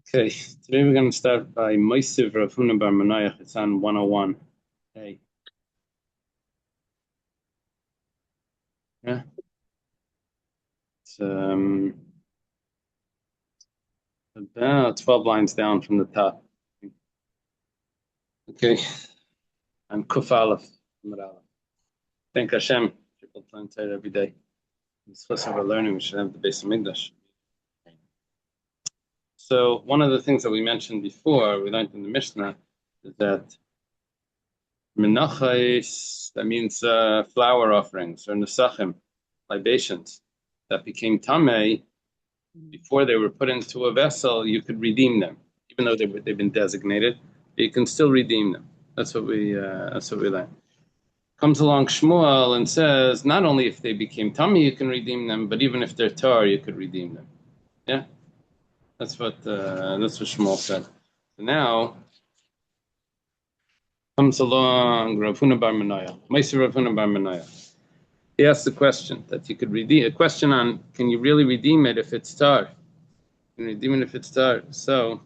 Okay, today we're going to start by Maseches Rav Huna bar Menachos. It's on 101. Hey, yeah, it's about 12 lines down from the top. Okay, I'm Kuf Aleph. Amud Aleph. Thank Hashem. People plan to every day. It's supposed to have a learning. We should have the base of English. So one of the things that we mentioned before, we learned in the Mishnah, is that Menachos, that means flower offerings or nesachim, libations, that became tamei before they were put into a vessel. You could redeem them, even though they've been designated. You can still redeem them. That's what we learn. Comes along Shmuel and says, not only if they became tummy you can redeem them, but even if they're tar, you could redeem them. Yeah, that's what Shmuel said. So now comes along Rav Huna bar Menachos, Maseches Rav Huna bar Menachos. He asked the question that you could redeem. A question on can you really redeem it if it's tar? Can you redeem it if it's tar? So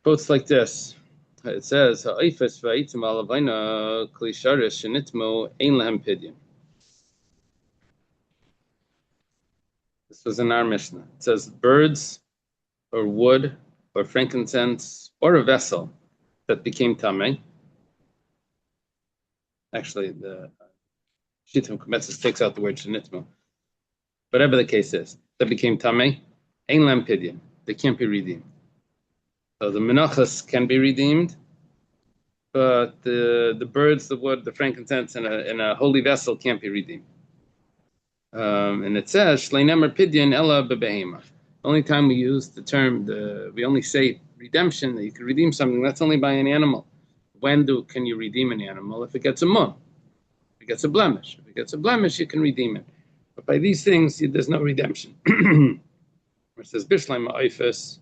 quotes like this. It says, "Ha'ifes v'aitim alavayna kli sharish shenitmo ein lehem pidyon." This was in our Mishnah. It says, birds or wood or frankincense or a vessel that became tamei. Actually, the Shittim Kumetzes takes out the word shenitmo. Whatever the case is, that became tamei, ein lehem pidyon. They can't be redeemed. So the menachos can be redeemed, but the birds, the wood, the frankincense in a holy vessel can't be redeemed. And it says shleinemer pidyon ella bebehema. The only time we use the term, we only say redemption, that you can redeem something, that's only by an animal. When can you redeem an animal? If it gets a mun, if it gets a blemish. If it gets a blemish, you can redeem it. But by these things, there's no redemption. It says bishleim ha'ifes.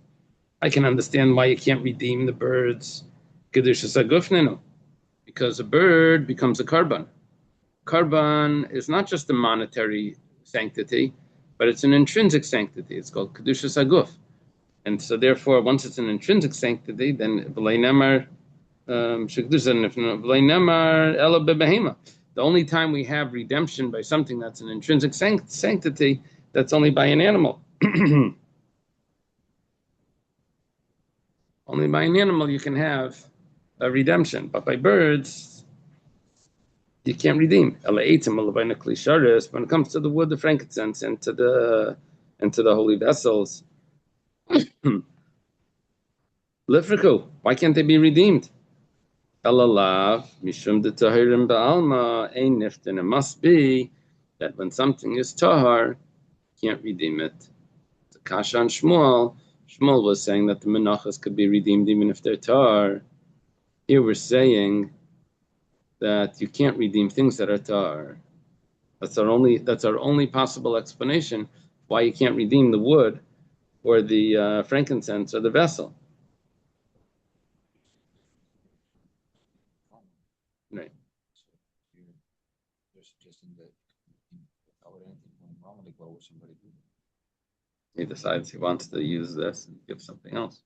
I can understand why you can't redeem the birds. Kedushas haguf, because a bird becomes a karban. Karban is not just a monetary sanctity, but it's an intrinsic sanctity. It's called kedushas haguf, and so therefore, once it's an intrinsic sanctity, then v'lei nemar ela bebehema. The only time we have redemption by something that's an intrinsic sanctity, that's only by an animal. Only by an animal you can have a redemption, but by birds you can't redeem. When it comes to the wood, the frankincense, and to the holy vessels, lifriku, why can't they be redeemed? It must be that when something is tahar, you can't redeem it. The kasha on Shmuel was saying that the menachos could be redeemed even if they're tar. Here we're saying that you can't redeem things that are tar. That's our only possible explanation why you can't redeem the wood or the frankincense or the vessel. Right. You're suggesting that without anything going wrong, they go with somebody who He decides he wants to use this and give something else.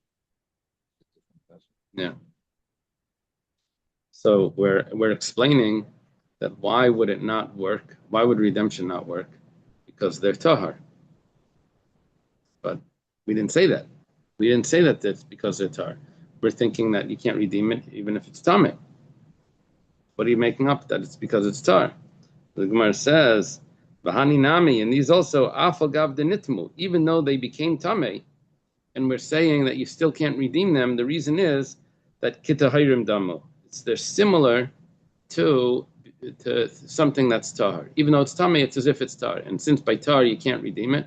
Yeah. So we're explaining that why would it not work? Why would redemption not work? Because they're tahar. But we didn't say that. We didn't say that it's because they're tahar. We're thinking that you can't redeem it even if it's tamei. What are you making up that it's because it's tar? The Gemara says, "V'hani nami," and these also afal gav denitmu, even though they became tamei, and we're saying that you still can't redeem them. The reason is that kitahayrim damu. They're similar to something that's tar. Even though it's tamei, it's as if it's tar. And since by tar you can't redeem it,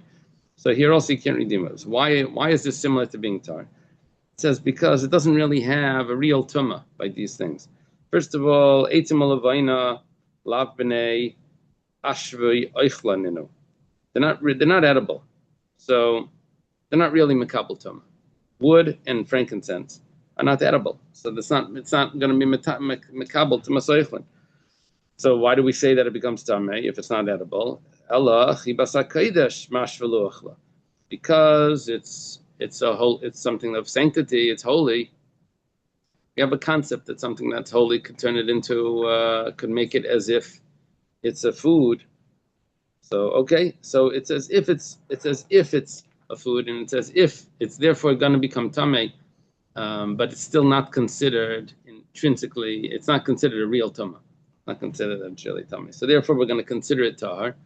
so here also you can't redeem it. So why is this similar to being tar? It says because it doesn't really have a real tumah by these things. First of all, eitzim alavayna lav b'nei ashvei oichla ninu. They're not edible, so they're not really makabel tumah. Wood and frankincense are not edible, so it's not going to be makabel to masoichlin. So why do we say that it becomes tamei if it's not edible? Ella chibas hakaidesh mashvelu ochla, because it's it's something of sanctity, it's holy. We have a concept that something that's holy could turn it into, could make it as if it's a food. So okay, so it's as if it's a food, and it's as if it's therefore going to become tamei, but it's still not considered intrinsically. It's not considered a real tama, not considered a chili tamei. So therefore, we're going to consider it tahar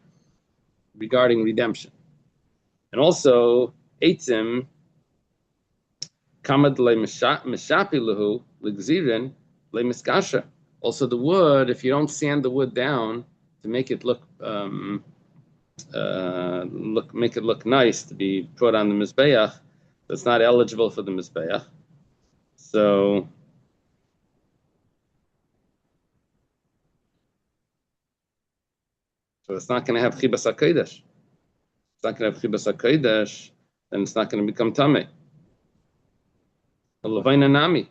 regarding redemption, and also eitzim kamad le mishapi lehu legzirin le miskasha. Also, the wood, if you don't sand the wood down to make it look make it look nice to be put on the mizbeach, that's not eligible for the mizbeach. So it's not going to have chibas hakodesh. It's not going to have chibas hakodesh, then it's not going to become tamei. The levina nami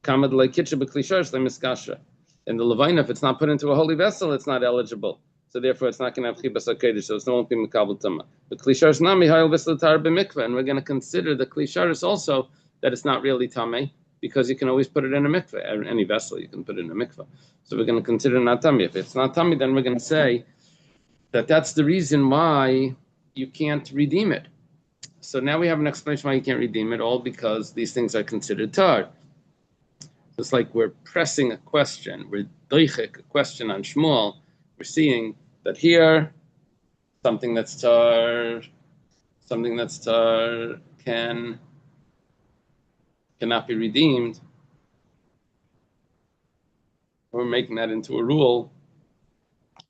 kamad leikitcha b'klishars lemiskasha. And the levina, if it's not put into a holy vessel, it's not eligible. So therefore, it's not going to have chibas hakodesh. So it won't be mekabel tama. The klishars nami hayol v'slatar b'mikveh, and we're going to consider the klisharis also that it's not really tamei, because you can always put it in a mikveh. Any vessel you can put it in a mikveh. So we're going to consider not tamei. If it's not tamei, then we're going to say that that's the reason why you can't redeem it. So now we have an explanation why you can't redeem it, all because these things are considered tar. It's like we're pressing a question, we're doichik a question on Shmuel. We're seeing that here, something that's tar cannot be redeemed. We're making that into a rule.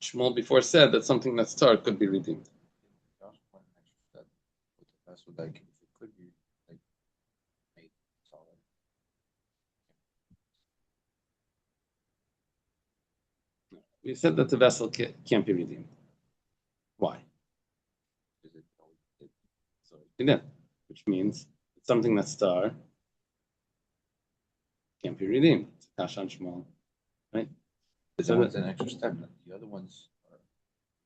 Shmuel before said that something that's tar could be redeemed. Like, if it could be like made solid. We said that the vessel can't be redeemed. Why? So we did, which means it's something that's tar can't be redeemed. It's Kashan Shmuel, right? So it's an extra step. The other ones are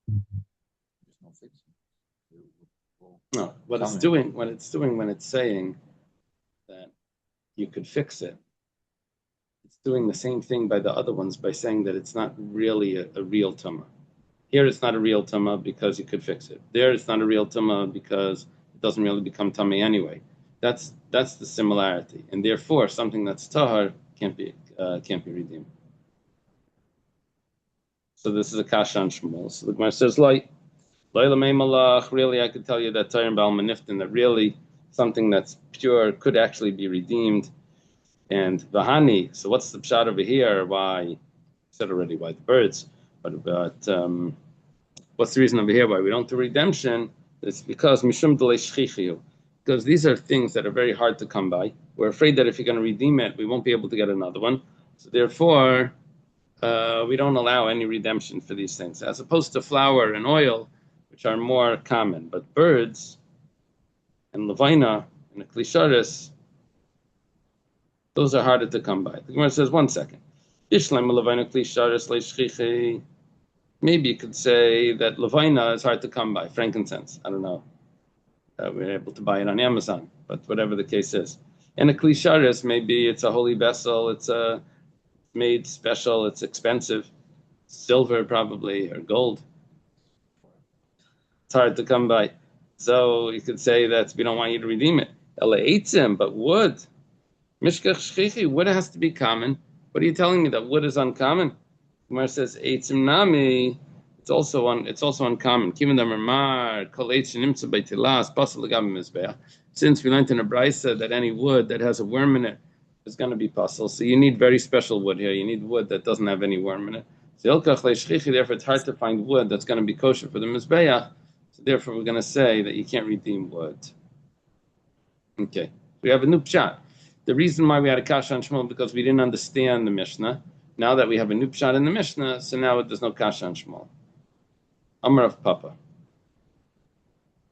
there's no fixing. No, what it's doing when it's saying that you could fix it, it's doing the same thing by the other ones by saying that it's not really a real tuma. Here it's not a real tuma because you could fix it. There it's not a real tuma because it doesn't really become tummy anyway. That's the similarity, and therefore something that's tahar can't be redeemed. So this is a kashan shmuel. So the Gemara says like. Really, I could tell you that Tayrim Bal Maniftin, that really something that's pure could actually be redeemed. And Vahani, so what's the pshat over here? Why? I said already why the birds, but what's the reason over here why we don't do redemption? It's because Mishum Delei Shchichiyu. Because these are things that are very hard to come by. We're afraid that if you're going to redeem it, we won't be able to get another one. So therefore, we don't allow any redemption for these things. As opposed to flour and oil, which are more common, but birds and levina and the klisharis, those are harder to come by. The Gemara says, 1 second. Maybe you could say that levina is hard to come by, frankincense. I don't know. We're able to buy it on Amazon, but whatever the case is. And a klisharis, maybe it's a holy vessel, it's made special, it's expensive, silver probably, or gold. It's hard to come by. So you could say that we don't want you to redeem it. But wood. Mishkach shchichi, wood has to be common. What are you telling me that wood is uncommon? Gemara says eitzim nami. It's also uncommon. Since we learned in a brisa that any wood that has a worm in it is going to be puzzle, so you need very special wood here. You need wood that doesn't have any worm in it. So therefore, it's hard to find wood that's going to be kosher for the mizbeach. So therefore, we're going to say that you can't redeem wood. Okay, we have a new pshat. The reason why we had a kasha on Shmuel because we didn't understand the Mishnah. Now that we have a new pshat in the Mishnah, so now there's no kasha on Shmuel. Amar of Papa.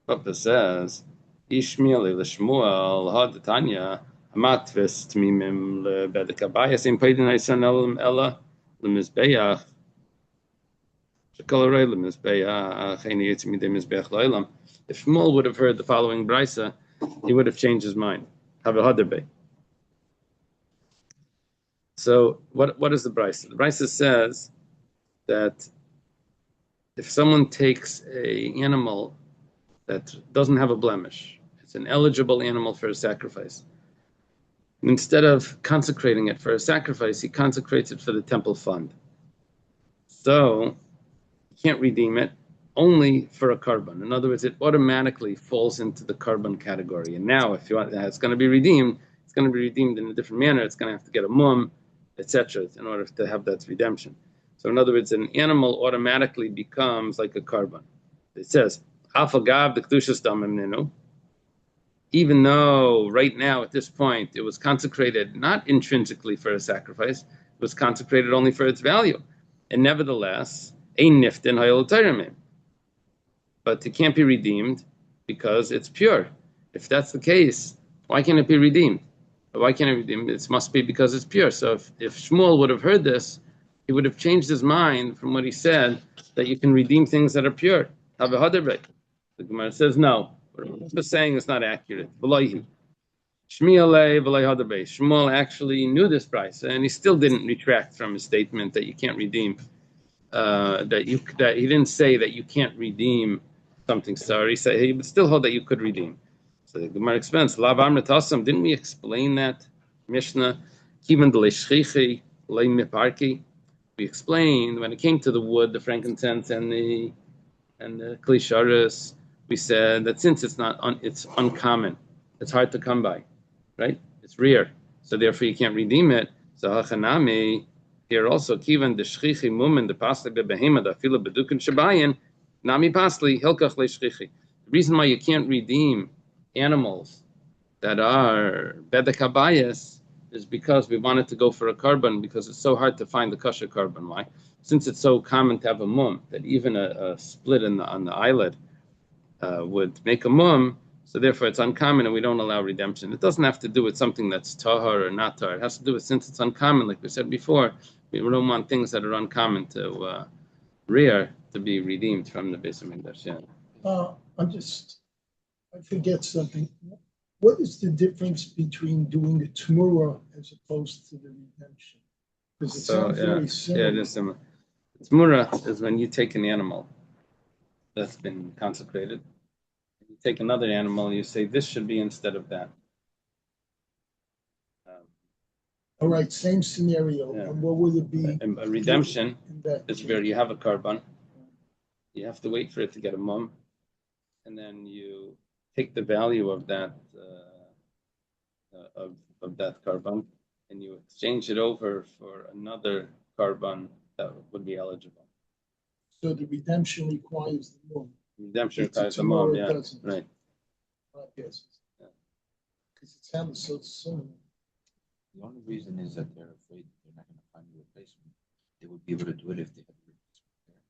Papa says, Ishmael l'Shmuel ha'datanya hamatvis tmimim lebedekabayas im paydin aysan elam ella lemizbeach. If Shmuel would have heard the following brisa, he would have changed his mind. So what is the brisa? The brisa says that if someone takes a animal that doesn't have a blemish, it's an eligible animal for a sacrifice. And instead of consecrating it for a sacrifice, he consecrates it for the temple fund. So you can't redeem it only for a carbon. In other words, it automatically falls into the carbon category. And now, if you want, it's going to be redeemed. It's going to be redeemed in a different manner. It's going to have to get a mum, etc., in order to have that redemption. So, in other words, an animal automatically becomes like a carbon. It says, "Afagav the kedushas damim ninu." Even though right now at this point it was consecrated not intrinsically for a sacrifice, it was consecrated only for its value, and nevertheless, ein niftin hayol tayramim. But it can't be redeemed because it's pure. If that's the case, why can't it be redeemed? Why can't it be redeemed? It must be because it's pure. So if Shmuel would have heard this, he would have changed his mind from what he said that you can redeem things that are pure. The Gemara says no. What I'm saying is not accurate. Shmuel actually knew this price, and he still didn't retract from his statement that you can't redeem. That he didn't say that you can't redeem something. Sorry, he would still hold that you could redeem. So the Gemara explains, didn't we explain that Mishnah? We explained when it came to the wood, the frankincense, and the klisharis, we said that since it's uncommon, it's hard to come by, right? It's rare, so therefore you can't redeem it. So hachanami here also kivan the shchichi mumen the pasli bebehema the fila bedukin shabayin nami pasli hilkach leshchichi. The reason why you can't redeem animals that are bedekabayas is because we wanted to go for a carbon because it's so hard to find the kosher carbon. Why? Since it's so common to have a mum that even a split on the eyelid would make a mum, so therefore it's uncommon and we don't allow redemption. It doesn't have to do with something that's tahar or not tahar. It has to do with, since it's uncommon, like we said before, we don't want things that are uncommon to rare to be redeemed from the Beis Hamikdash. Yeah. I forget something. What is the difference between doing the Tmura as opposed to the redemption? Because it sounds very similar. Yeah, it is similar. Tmura is when you take an animal that's been consecrated, you take another animal and you say, this should be instead of that. All right, same scenario. Yeah. And what would it be? A redemption is where you have a carbon. You have to wait for it to get a mum, and then you take the value of that of that carbon, and you exchange it over for another carbon that would be eligible. So the redemption requires the mum. Redemption requires the mum, yeah, right. Yes. Because it sounds so similar. The only reason is that they're afraid they're not going to find a replacement. They would be able to do it if they had a replacement there.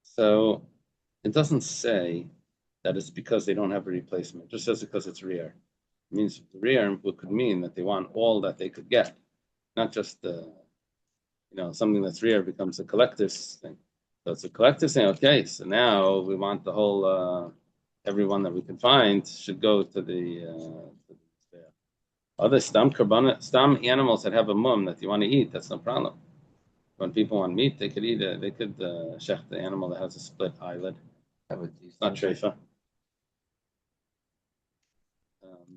So it doesn't say that it's because they don't have a replacement. It just says because it's rare. It means rare could mean that they want all that they could get, not just something that's rare becomes a collector's thing. So it's a collector's thing. Okay, so now we want the whole everyone that we can find should go to the other stam animals that have a mum that you want to eat. That's no problem. When people want meat, they could eat it. They could shech the animal that has a split eyelid. It's not treifa.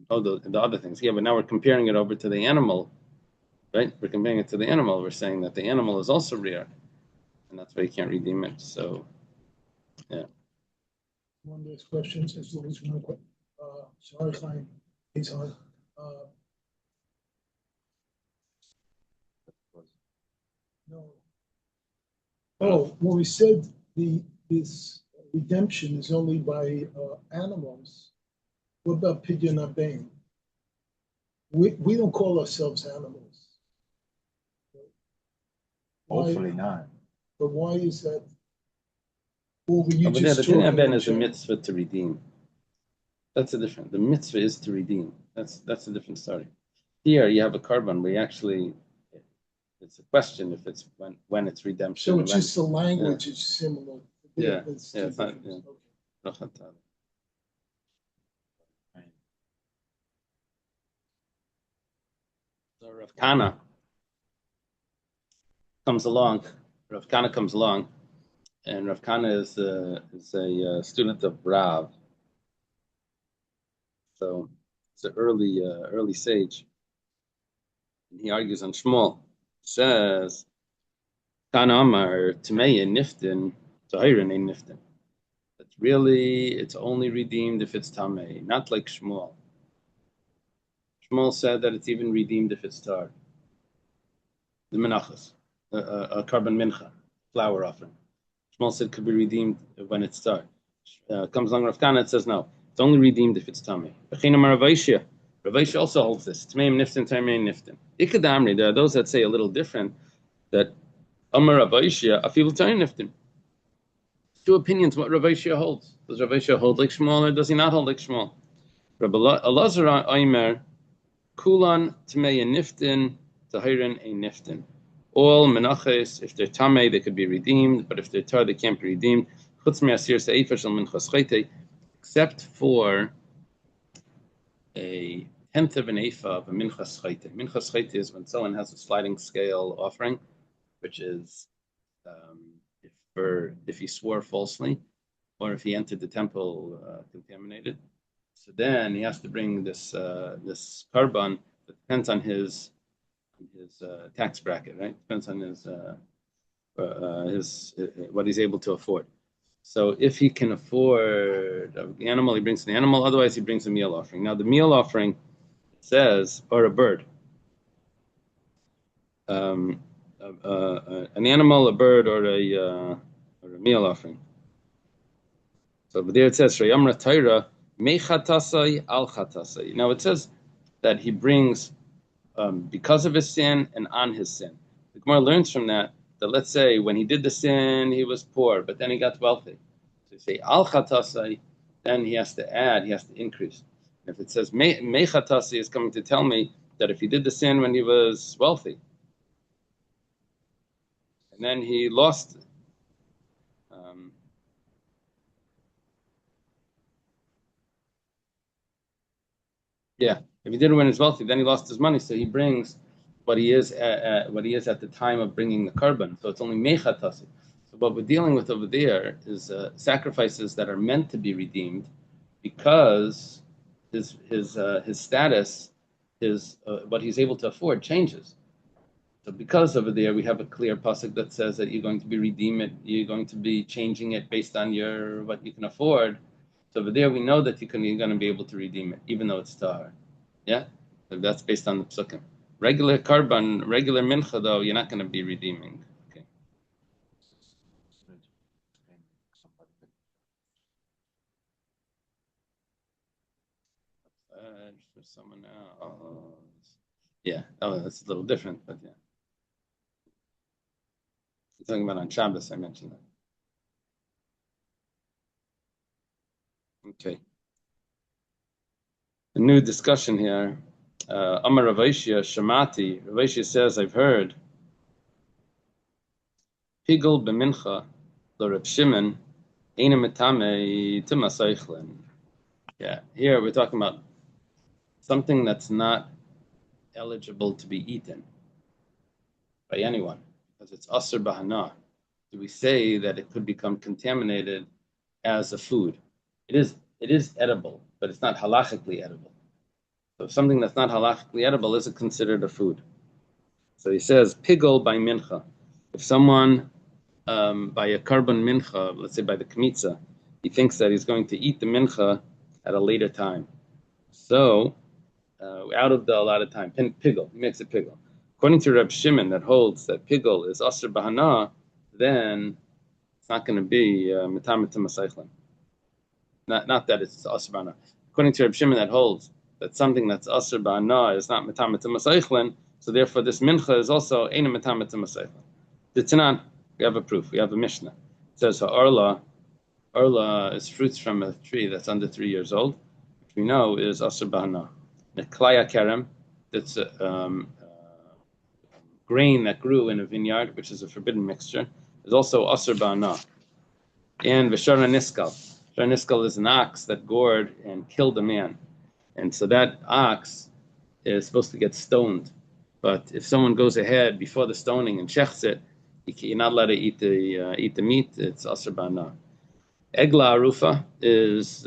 The other things. Yeah, but now we're comparing it over to the animal, right? We're comparing it to the animal. We're saying that the animal is also rare, and that's why you can't redeem it. So, yeah. One of those questions is always one question. Sorry, fine. It's hard. No. Oh, well, we said this redemption is only by animals. What about pidyon abein? We don't call ourselves animals. Hopefully not. But why is that? Well, you but just the pidyon abein is a mitzvah to redeem. That's a different. The mitzvah is to redeem. That's a different story. Here you have a carbon where you actually. It's a question if it's when it's redemption. So it's just the language is similar. Yeah, it's not. Yeah. Okay. So Rav Kana comes along. Rav Kana comes along, and Rav Kana is a student of Rav. So it's an early sage. And he argues on Shmuel. Says, Kana Amar Tmei Niftin, Tahirin Niftin. It's really, it's only redeemed if it's Tamei, not like Shmuel. Shmuel said that it's even redeemed if it's Tar. The Menachos, a carbon mincha, flour offering. Shmuel said it could be redeemed when it's Tar. Comes along Rav Kana, it says no, it's only redeemed if it's Tamei. Rav Aishia also holds this. Tmeim Niftin, Tamei Niftin. Ikadamri, there are those that say a little different, that Amar Rav Aishia, Afil Tamei Niftin. Two opinions what Rav Aishia holds. Does Rav Aishia hold like Shmuel or does he not hold like Shmuel? Rabbi Elazar Aimer, Kulan Tmei Niftin, Tahirin a Niftin. All Menachos, if they're Tamei, they could be redeemed, but if they're Tar, they can't be redeemed. Except for a tenth of an ephah of a minchas chayte. Minchas chayte is when someone has a sliding scale offering, which is if he swore falsely, or if he entered the temple contaminated. So then he has to bring this carbon that depends on his tax bracket, right? Depends on his what he's able to afford. So if he can afford the animal, he brings the animal. Otherwise, he brings a meal offering. Now, the meal offering says, or a bird, an animal, a bird, or a meal offering. So there it says, "Sheyamra Torah mechatasai al chatasai." Now it says that he brings because of his sin and on his sin. The Gemara learns from that let's say when he did the sin, he was poor, but then he got wealthy. So you say al chatasai, then he has to increase. And if it says mechatasai, is coming to tell me that if he did the sin when he was wealthy, and then he lost. Yeah, if he did it when he was wealthy, then he lost his money. So he brings what he is at the time of bringing the carbon. So it's only mechatasi. So what we're dealing with over there is sacrifices that are meant to be redeemed, because his status, what he's able to afford changes. So because over there we have a clear pasuk that says that you're going to be redeem it, you're going to be changing it based on what you can afford. So over there we know that you're going to be able to redeem it, even though it's tahar. Yeah? So that's based on the psukim. Regular carbon, regular mincha, though, you're not going to be redeeming. Okay. For someone else. Yeah. Oh, that's a little different, but yeah. You're talking about on Shabbos, I mentioned that. Okay. A new discussion here. Amar Rav Aishia Shamati. Rav Aishia says, I've heard. Pigel b'mincha lo Reb Shimon eina metame t'masaychlin. Yeah, here we're talking about something that's not eligible to be eaten by anyone because it's asr b'hana. Do we say that it could become contaminated as a food? It is edible, but it's not halachically edible. So if something that's not halachically edible, is it considered a food? So he says, pigel by mincha. If someone, by a carbon mincha, let's say by the kmitza, he thinks that he's going to eat the mincha at a later time. So, out of the allotted time, pigel, he makes it pigel. According to Reb Shimon, that holds that pigel is asr bahana, then it's not going to be metamet masaychlin. Not that it's asr bahana. According to Reb Shimon, that holds that something that's asr ba'ana is not metamet masaychlin, so therefore this mincha is also ain't metamet masaychlin. The Tanan, we have a proof. We have a Mishnah. It says arla is fruits from a tree that's under 3 years old, which we know is asr ba'ana. The klaya kerem, that's grain that grew in a vineyard, which is a forbidden mixture, is also asr ba'ana. And v'shara niskal. Shara niskal is an ox that gored and killed a man. And so that ox is supposed to get stoned But if someone goes ahead before the stoning and shechs it, you're not allowed to eat the meat. It's asr ba'ana. Egla arufa is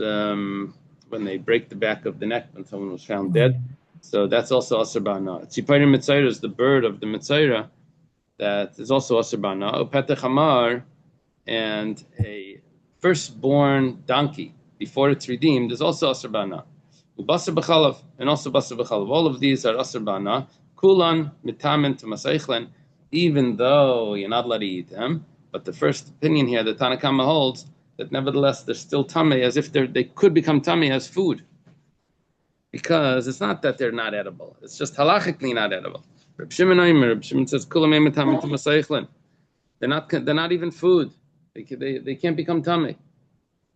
when they break the back of the neck when someone was found dead. So that's also asr ba'ana. Tzipayim mitzayra is the bird of the mitzayra that is also asr ba'ana. Upetech hamar, and a firstborn donkey before it's redeemed is also asr ba'ana. Ubasar b'chalav, and also basar b'chalav. All of these are asr ba'ana. Kulan mitamen to masaychlen, even though you're not allowed to eat them. But the first opinion here, the Tanna Kama holds that nevertheless they're still tamei, as if they could become tamei as food. Because it's not that they're not edible; it's just halachically not edible. Reb Shimon says kulan mitamen to masaychlen. They're not even food. They can't become tamei.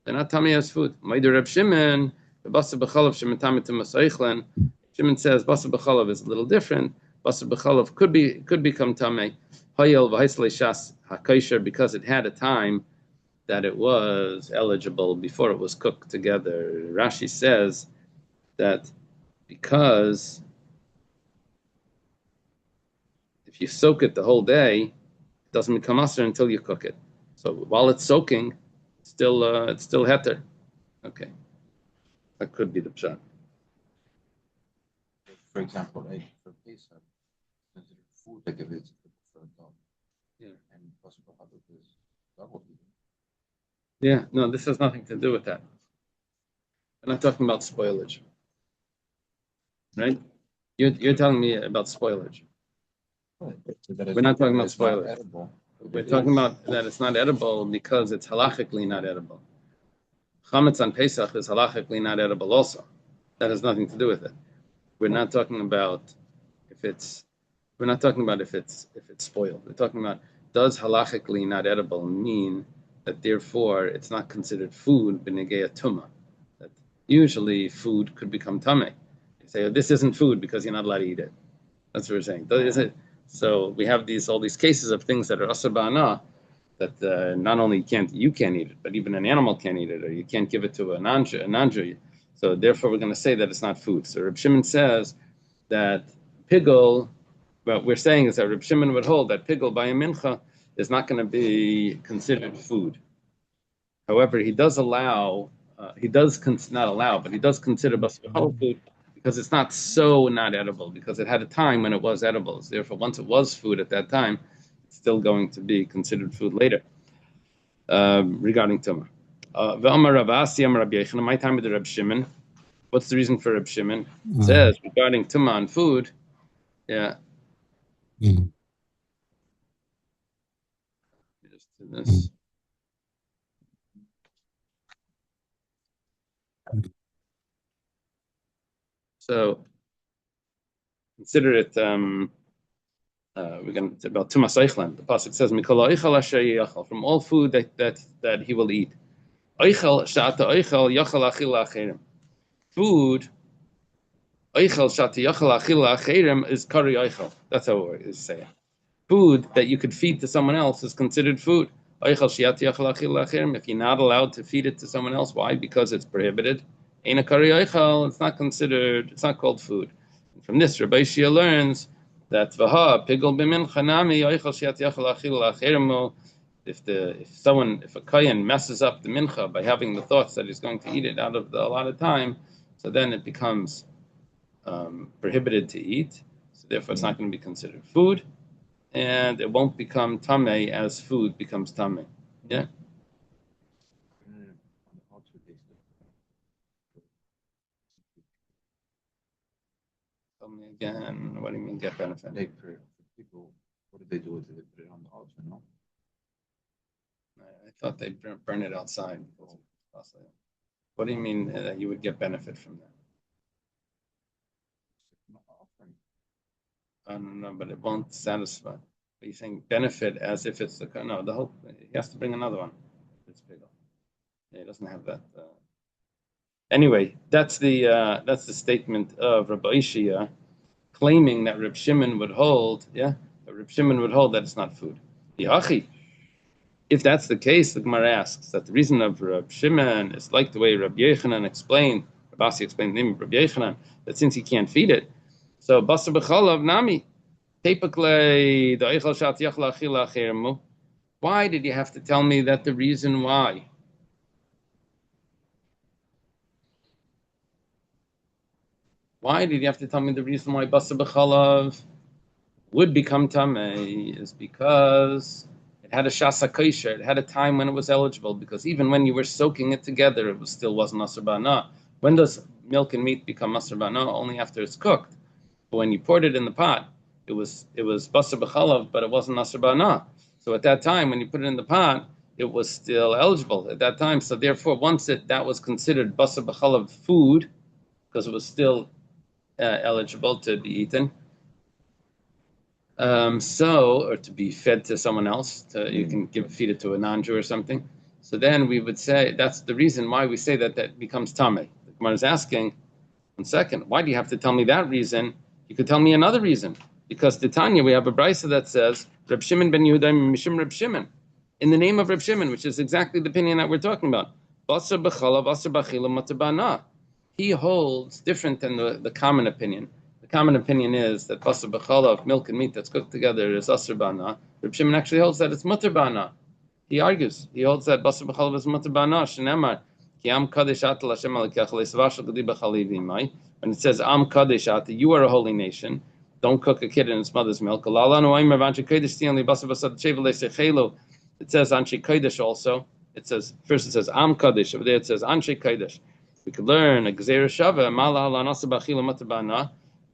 They're not tamei as food. Ma'adir Reb Shimon. The basar b'chalav shemetamei to masaychlen. Shimon says basar b'chalav is a little different. Basar b'chalav could become tamei. Hayel v'haislei shas hakosher, because it had a time that it was eligible before it was cooked together. Rashi says that because if you soak it the whole day, it doesn't become asr until you cook it. So while it's soaking, it's still heter. Okay. That could be the pshat. For example, for Pesach, considered food like if it's for a dog. Yeah. And possible how it is double eating. Yeah, no, this has nothing to do with that. We're not talking about spoilage. Right? You're telling me about spoilage. We're not talking about spoilage. We're talking about that it's not edible because it's halachically not edible. Chametz on Pesach is halachically not edible also. That has nothing to do with it. We're not talking about if it's spoiled. We're talking about, does halachically not edible mean that therefore it's not considered food b'negei tumah? That usually food could become tamei. You say, oh, this isn't food because you're not allowed to eat it. That's what we're saying. So we have all these cases of things that are asr ba'ana, that not only you can't eat it, but even an animal can't eat it, or you can't give it to a non-Jew. So therefore, we're going to say that it's not food. So Reb Shimon says that pigul. What we're saying is that Reb Shimon would hold that pigul by a mincha is not going to be considered food. However, he does allow. He does not allow, but he does consider basar food because it's not so not edible. Because it had a time when it was edible. So therefore, once it was food at that time, still going to be considered food later. Regarding tumah, V'amar Rav Asi Amar Rabbi Yochanan, my time with the Reb Shimon. What's the reason for Reb Shimon? It says regarding tumah and food. Yeah. Just do this. So consider it. We're going to about Tumas Eichlan. The pasuk says, "Mikol Eichel asher yachal," from all food that he will eat. Eichel shata Eichel yachal achil acherim. Food. Eichel shata yachal achil acherim is kari Eichel. That's how we say it. Food that you could feed to someone else is considered food. Eichel shata yachal achil acherim. If you're not allowed to feed it to someone else, why? Because it's prohibited. Ein a kari Eichel. It's not considered. It's not called food. And from this, Rabbi Shia learns that vaha pigul b'mincha nami oichel shiat yachal achil la'acherimu. If a kohen messes up the mincha by having the thoughts that he's going to eat it out of a lot of time, so then it becomes prohibited to eat. So therefore, it's not going to be considered food, and it won't become tamei as food becomes tamei. Yeah. Tell me again. What do you mean get benefit? Like for people, what do they do with it? They put it on the altar, no? I thought they burn it outside. What do you mean that you would get benefit from that? No, but it won't satisfy. But you're saying benefit as if it's the whole. He has to bring another one. It's bigger. Yeah, he doesn't have that. Anyway, that's the statement of Rabbi Ishia, claiming that Reb Shimon would hold. Yeah, that Reb Shimon would hold that it's not food. Yachi. If that's the case, the Gemara asks that the reason of Reb Shimon is like the way Rabbi Yochanan explained. Rabbi Asi explained the name of Rabbi Yochanan, that since he can't feed it, so basar b'chalav nami. Why did you have to tell me that the reason why? Why did you have to tell me the reason why basar b'chalav would become tamei is because it had a shasa kosher. It had a time when it was eligible. Because even when you were soaking it together, it still wasn't asur ba'ana. When does milk and meat become asur ba'ana? Only after it's cooked. But when you poured it in the pot, it was basar b'chalav, but it wasn't asur ba'ana. So at that time, when you put it in the pot, it was still eligible at that time. So therefore, once that was considered basar b'chalav food, because it was still eligible to be eaten. Or to be fed to someone else, you can feed it to a non-Jew or something. So then we would say that's the reason why we say that becomes tamei. The Gemara is asking, 1 second, why do you have to tell me that reason? You could tell me another reason. Because Tanya, we have a brisa that says Reb Shimon ben Yehuda mishum Reb Shimon, in the name of Reb Shimon, which is exactly the opinion that we're talking about. Basar b'chalav, basar b'chila matabana. He holds different than the common opinion. The common opinion is that basar b'chalav, milk and meat that's cooked together, is asur b'ana. Reb Shimon actually holds that it's mutar b'ana. He argues. He holds that basar b'chalav is mutar b'ana. Shenemar ki am kadesh ata l'Hashem alekech le'svashal gedi b'chaliv imai. When it says am kadesh ata, you are a holy nation. Don't cook a kid in its mother's milk. It says anshe kodesh also. It says first it says am kadesh. Over there it says anshe kodesh. We could learn a gzeira shava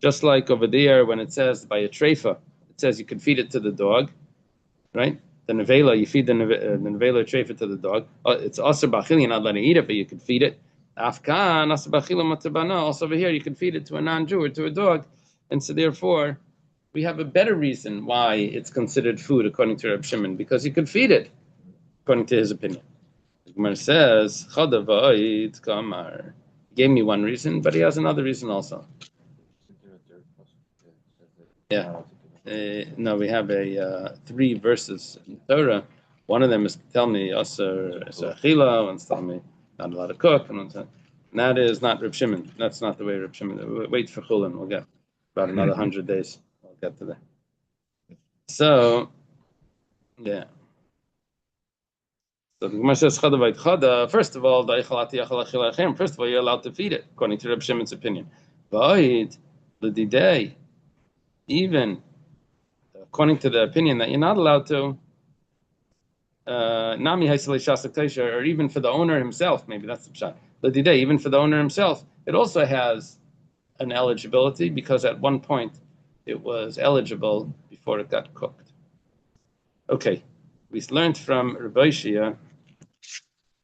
just like over there when it says by a treifa, it says you can feed it to the dog, right? The nevela, you feed the nevela treifa to the dog. It's asur b'achila, you're not letting it eat it, but you can feed it. Afkan asur b'achila matabana. Also over here, you can feed it to a non-Jew or to a dog, and so therefore we have a better reason why it's considered food according to Reb Shimon, because you could feed it according to his opinion. The Gemara says, Chodavayit Kamar. He gave me one reason, but he has another reason also. Yeah. No, we have 3 verses in Torah. One of them is tell me Asar Achila, one's telling me not allowed to cook, and that is not Reb Shimon. That's not the way Reb Shimon. Wait for Chulin. We'll get about another 100 days. We'll get to that. So, yeah. So the Gemara says, first of all, you're allowed to feed it, according to Reb Shimon's opinion. Even according to the opinion that you're not allowed to, or even for the owner himself, maybe that's the pshat. Even for the owner himself, it also has an eligibility because at one point it was eligible before it got cooked. Okay, we learned from Rabbi Shia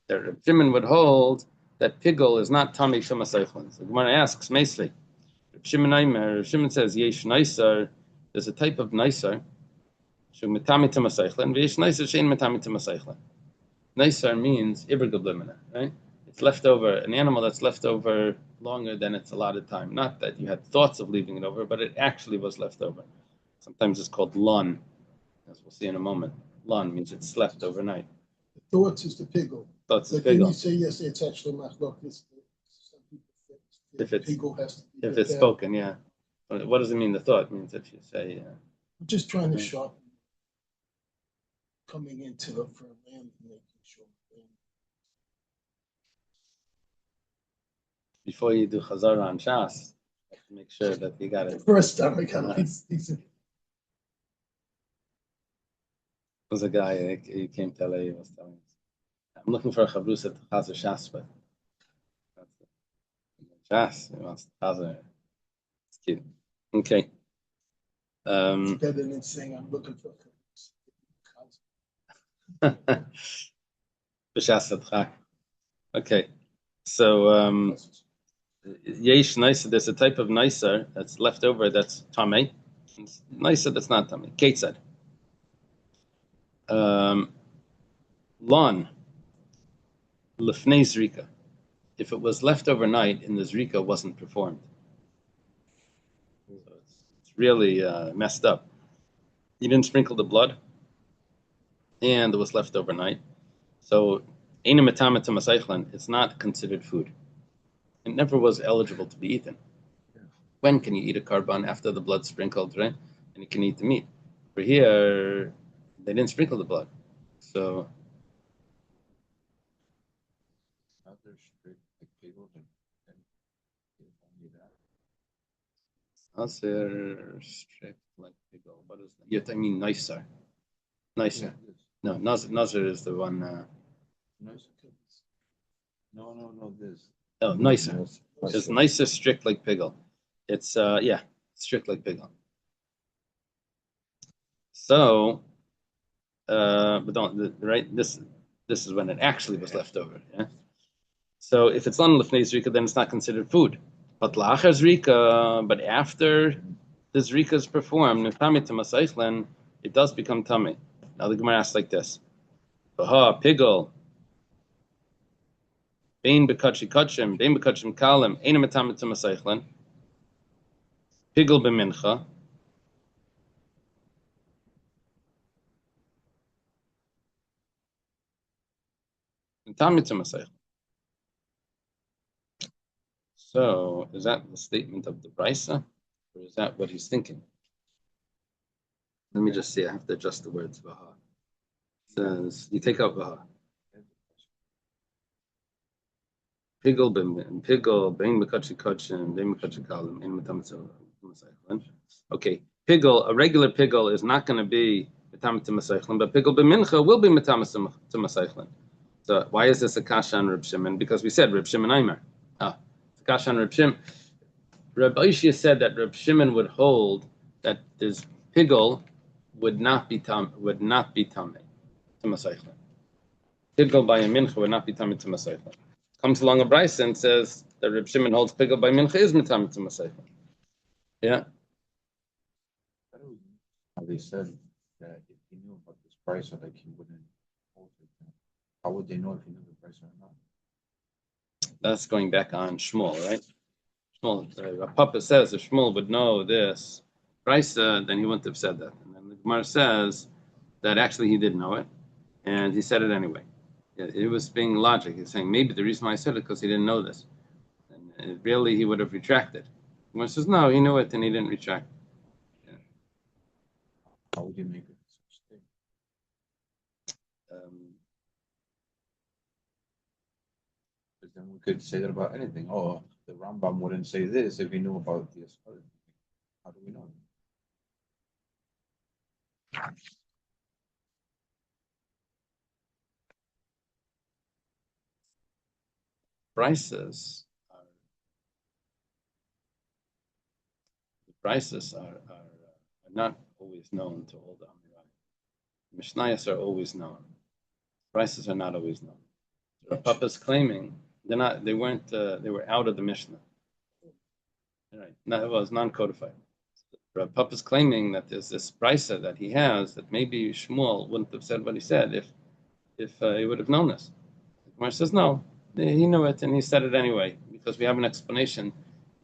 that Reb Shimon would hold that pigul is not tamei shema seichlin. So the Gemara asks, Meisli, Reb Shimon says, Yesh naisar, there's a type of naisar, shu metami tama seichlin, v'yesh naisar shein metami tama seichlin. Naisar means iber geblimina, right? It's left over, an animal that's left over longer than its allotted time. Not that you had thoughts of leaving it over, but it actually was left over. Sometimes it's called lun, as we'll see in a moment. Lun means it's left overnight. The thoughts is the pigul. Thoughts is Like when pigul. you say yes, it's actually machlok. Some people think If it's pigul has to be if it's there. spoken, yeah. What does it mean? The thought means if you say. I'm just trying to sharpen coming into the for land and making sure. Before you do Chazara on Shas, you have to make sure that you got it. First time I got these. There was a guy he came to LA. He was telling us, "I'm looking for a chavrus at Chazer Shas, but Shas he wants Chazer." It's cute. Okay. It's better than saying I'm looking for. Okay. So yesh nicer. There's a type of nicer that's left over that's tamei. Nicer that's not tamei. Kate said. Lon lefnei zrika. If it was left overnight and the zrika wasn't performed, so it's really messed up. You didn't sprinkle the blood, and it was left overnight. So it's not considered food. It never was eligible to be eaten. When can you eat a karban? After the blood sprinkled, right? and he can eat the meat. For here, they didn't sprinkle the blood. So Other strict like people and only that. Nazir strict like pickle. What is that? Yet I mean nicer. Nicer. Yeah, this. No, Nazir is the one. Nice. No, this. Oh, nicer. Yes. It's nicer strict like pickle. It's yeah, strict like pickle. So but don't right. This is when it actually was left over. Yeah. So if it's on lefnei zrika, then it's not considered food. But la'achar zrika, but after the zrika is performed, it does become tummy. Now the Gemara asks like this: Baha pigel, bein bekachi kachim, bein bekachim kalim, ein metamet tamaseichlin. Pigel b'mincha. So is that the statement of the Brisa, or is that what he's thinking? Let me just see. I have to adjust the words. Vaha. It says you take out Vaha. Pigel bein bekachi kachim, bein bekachi kalim, ein metamet tamaseichlin. Okay, pigel. A regular pigel is not going to be metamet tamaseichlin, but pigel b'mincha will be metamet tamaseichlin. So why is this a kasha on Reb Shimon? Because we said Reb Shimon Aimer. It's a kasha on Reb Shimon. Reb Oishia said that Reb Shimon would hold that this pigel would not be tamei to Masaychlin. Pigel by a mincha would not be tamei to Masaychlin. Comes along a brisa and says that Reb Shimon holds pigel by mincha is tamei to Masaychlin. Yeah. How they said that if he knew about this price, or like he wouldn't hold it. How would they know if he knew the price or not? That's going back on Shmuel, right? Shmuel, Papa says if Shmuel would know this brisa, then he wouldn't have said that. And then the Gemara says that actually he did know it, and he said it anyway. It was being logic. He's saying maybe the reason why I said it because he didn't know this, and really he would have retracted. The Gemara says no, he knew it and he didn't retract. How would you make it such thing? Because then we could say that about anything. Oh, the Rambam wouldn't say this if he knew about this other thing. How do we know? Prices are not always known to all the Amirai. Mishnayos are always known. Prices are not always known. Rav Papa's claiming they were out of the Mishnah. Right. No, it was non-codified. Rav Papa's claiming that there's this brisa that he has that maybe Shmuel wouldn't have said what he said if he would have known this. The Gemara says no, he knew it and he said it anyway because we have an explanation,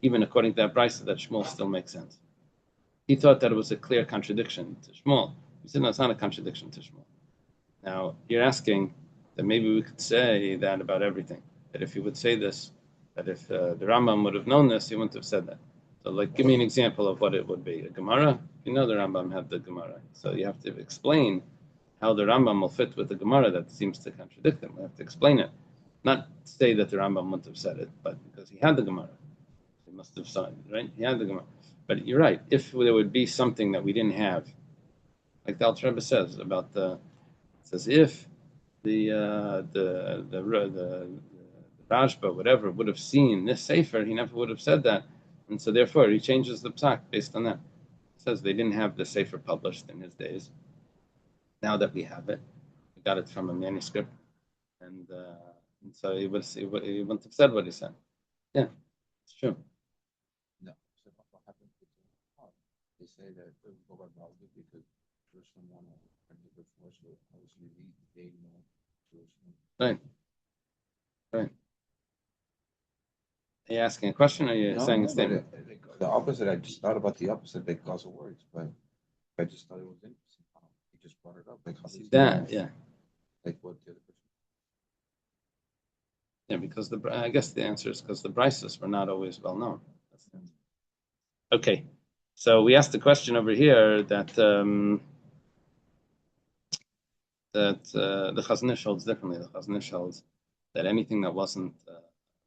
even according to that brisa, that Shmuel still makes sense. He thought that it was a clear contradiction to Shmuel. He said no, it's not a contradiction to Shmuel. Now you're asking that maybe we could say that about everything. That if he would say this, that if the Rambam would have known this, he wouldn't have said that. So, like, give me an example of what it would be. A Gemara, you know the Rambam had the Gemara. So you have to explain how the Rambam will fit with the Gemara that seems to contradict him. We have to explain it. Not say that the Rambam wouldn't have said it, but because he had the Gemara. He must have signed it, right? He had the Gemara. But you're right. If there would be something that we didn't have, like the Alter Rebbe says about it says if the Rashba, whatever, would have seen this sefer, he never would have said that, and so therefore he changes the psak based on that. He says they didn't have the sefer published in his days. Now that we have it, we got it from a manuscript, and so he wouldn't have said what he said. Yeah, it's true. No. So what happened with the they say that it will go about it because Jerusalem won a before, so obviously they know Jerusalem. Right. Right. Are you asking a question or are you saying a statement? The opposite, I just thought about the opposite, because of words, but I just thought it was interesting. He just brought it up. Like, how See that, yeah. Like what the other person. Yeah, because I guess the answer is because the Brises were not always well known. Okay. So we asked the question over here that the Chazon Ish holds differently. The Chazon Ish holds that anything that wasn't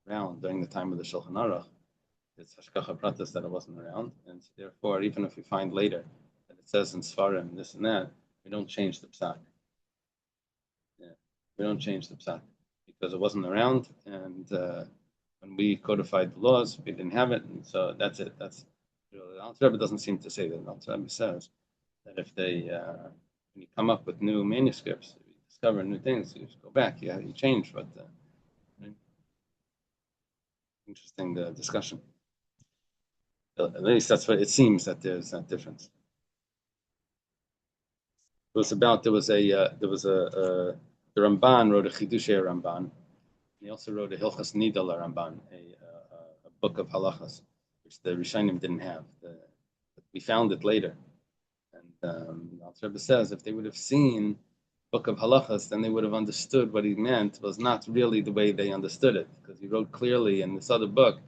around during the time of the Shulchan Aruch, it's hashgacha pratis that it wasn't around, and therefore, even if we find later that it says in Sfarim this and that, we don't change the psak. Yeah, we don't change the psak because it wasn't around, and when we codified the laws, we didn't have it, and so that's it. That's the Alter Rebbe doesn't seem to say that. The Alter Rebbe says that if they when you come up with new manuscripts, you discover new things, you just go back, you change, but right? Interesting discussion. At least that's what it seems that there's that difference. It was about the Ramban wrote a Chidushei Ramban. He also wrote a Hilchas Nidal Ramban, a book of halachas, which the Rishonim didn't have. We found it later, and Alter Rebbe says if they would have seen book of halachas, then they would have understood what he meant was not really the way they understood it, because he wrote clearly in this other book.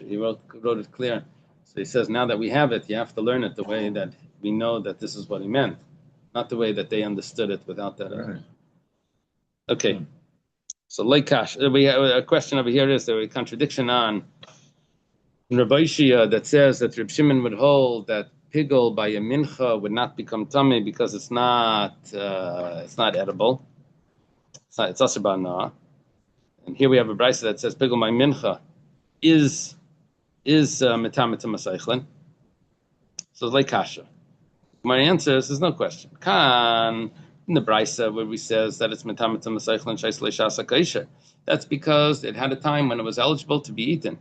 He wrote it clear. So he says, now that we have it, you have to learn it the way that we know that this is what he meant, not the way that they understood it without that. Right. Okay. So Leikash, we have a question over here. Is there a contradiction on Rabbi Shia that says that Reb Shimon would hold that pigel by a mincha would not become tummy because it's not edible. It's asur b'hana'ah. And here we have a brisa that says pigel by mincha is metamet masaychlin. So like kasha. My answer is there's no question. Kan in the brisa where we says that it's metamet masaychlin shais leishas akaisha. That's because it had a time when it was eligible to be eaten.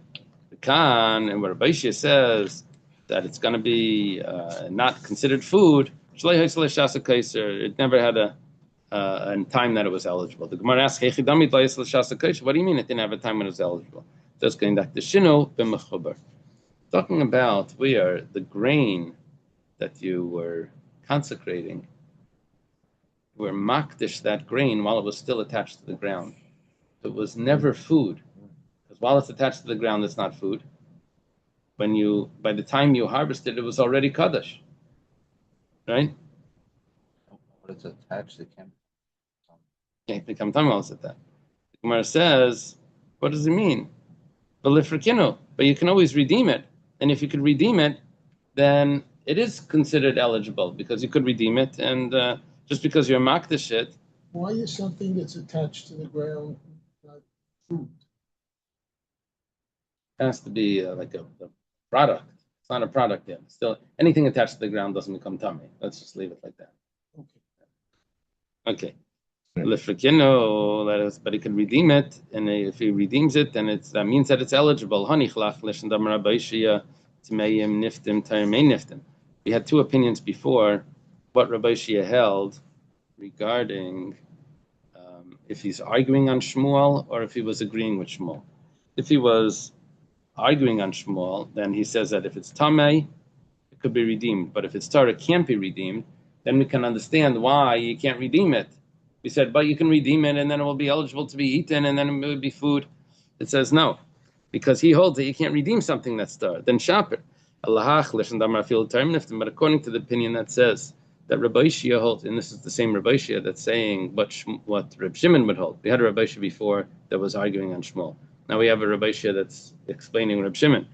The kan and where Rabbi Shia says that it's going to be not considered food. It never had a time that it was eligible. The Gemara asks, what do you mean it didn't have a time when it was eligible? Just going back to Shino b'mechubar. Talking about where the grain that you were consecrating, you were makdish that grain while it was still attached to the ground. It was never food. Because while it's attached to the ground, it's not food. By the time you harvested, it was already kaddish, right? But it's attached, it can't become tamals at that. The Gemara says, what does it mean? But you can always redeem it, and if you could redeem it, then it is considered eligible because you could redeem it, and just because you're makdish it. Why is something that's attached to the ground not food? It has to be like a product. It's not a product yet. Still, anything attached to the ground doesn't become tummy. Let's just leave it like that. Okay. That is, but he can redeem it, and if he redeems it, then that means that it's eligible. We had two opinions before what Rabbi Shia held regarding if he's arguing on Shmuel or if he was agreeing with Shmuel. If he was arguing on Shmuel, then he says that if it's Tamei, it could be redeemed. But if it's Torah, it can't be redeemed, then we can understand why you can't redeem it. We said, but you can redeem it, and then it will be eligible to be eaten, and then it would be food. It says no, because he holds that you can't redeem something that's Torah. Then Shaper. But according to the opinion that says that Rabbi Shia holds, and this is the same Rabbi Shia that's saying what Reb Shimon would hold. We had a Rabbi Shia before that was arguing on Shmuel. Now we have a Rabbi Shia that's explaining Reb Shimon.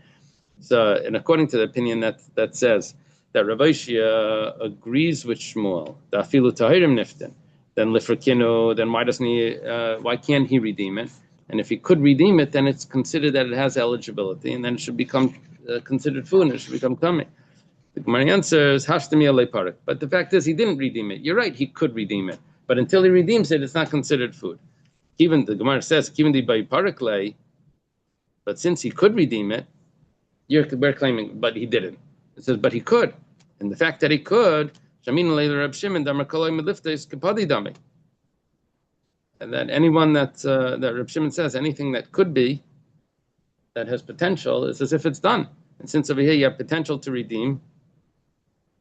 So, and according to the opinion that says that Rabbi Shia agrees with Shmuel, the afilu tahirim niftin, then lifrakinu, then why can't he redeem it? And if he could redeem it, then it's considered that it has eligibility, and then it should become considered food, and it should become tummy. My answer is hashtami alei parak. But the fact is, he didn't redeem it. You're right, he could redeem it, but until he redeems it, it's not considered food. Even the Gemara says, even the by parak lei, but since he could redeem it, we're claiming, but he didn't. It says, but he could, and the fact that he could, shamin alei Reb Shimon damar kolay medliftes kapadi dami. And that anyone that Reb Shimon says anything that could be, that has potential, is as if it's done. And since over here you have potential to redeem,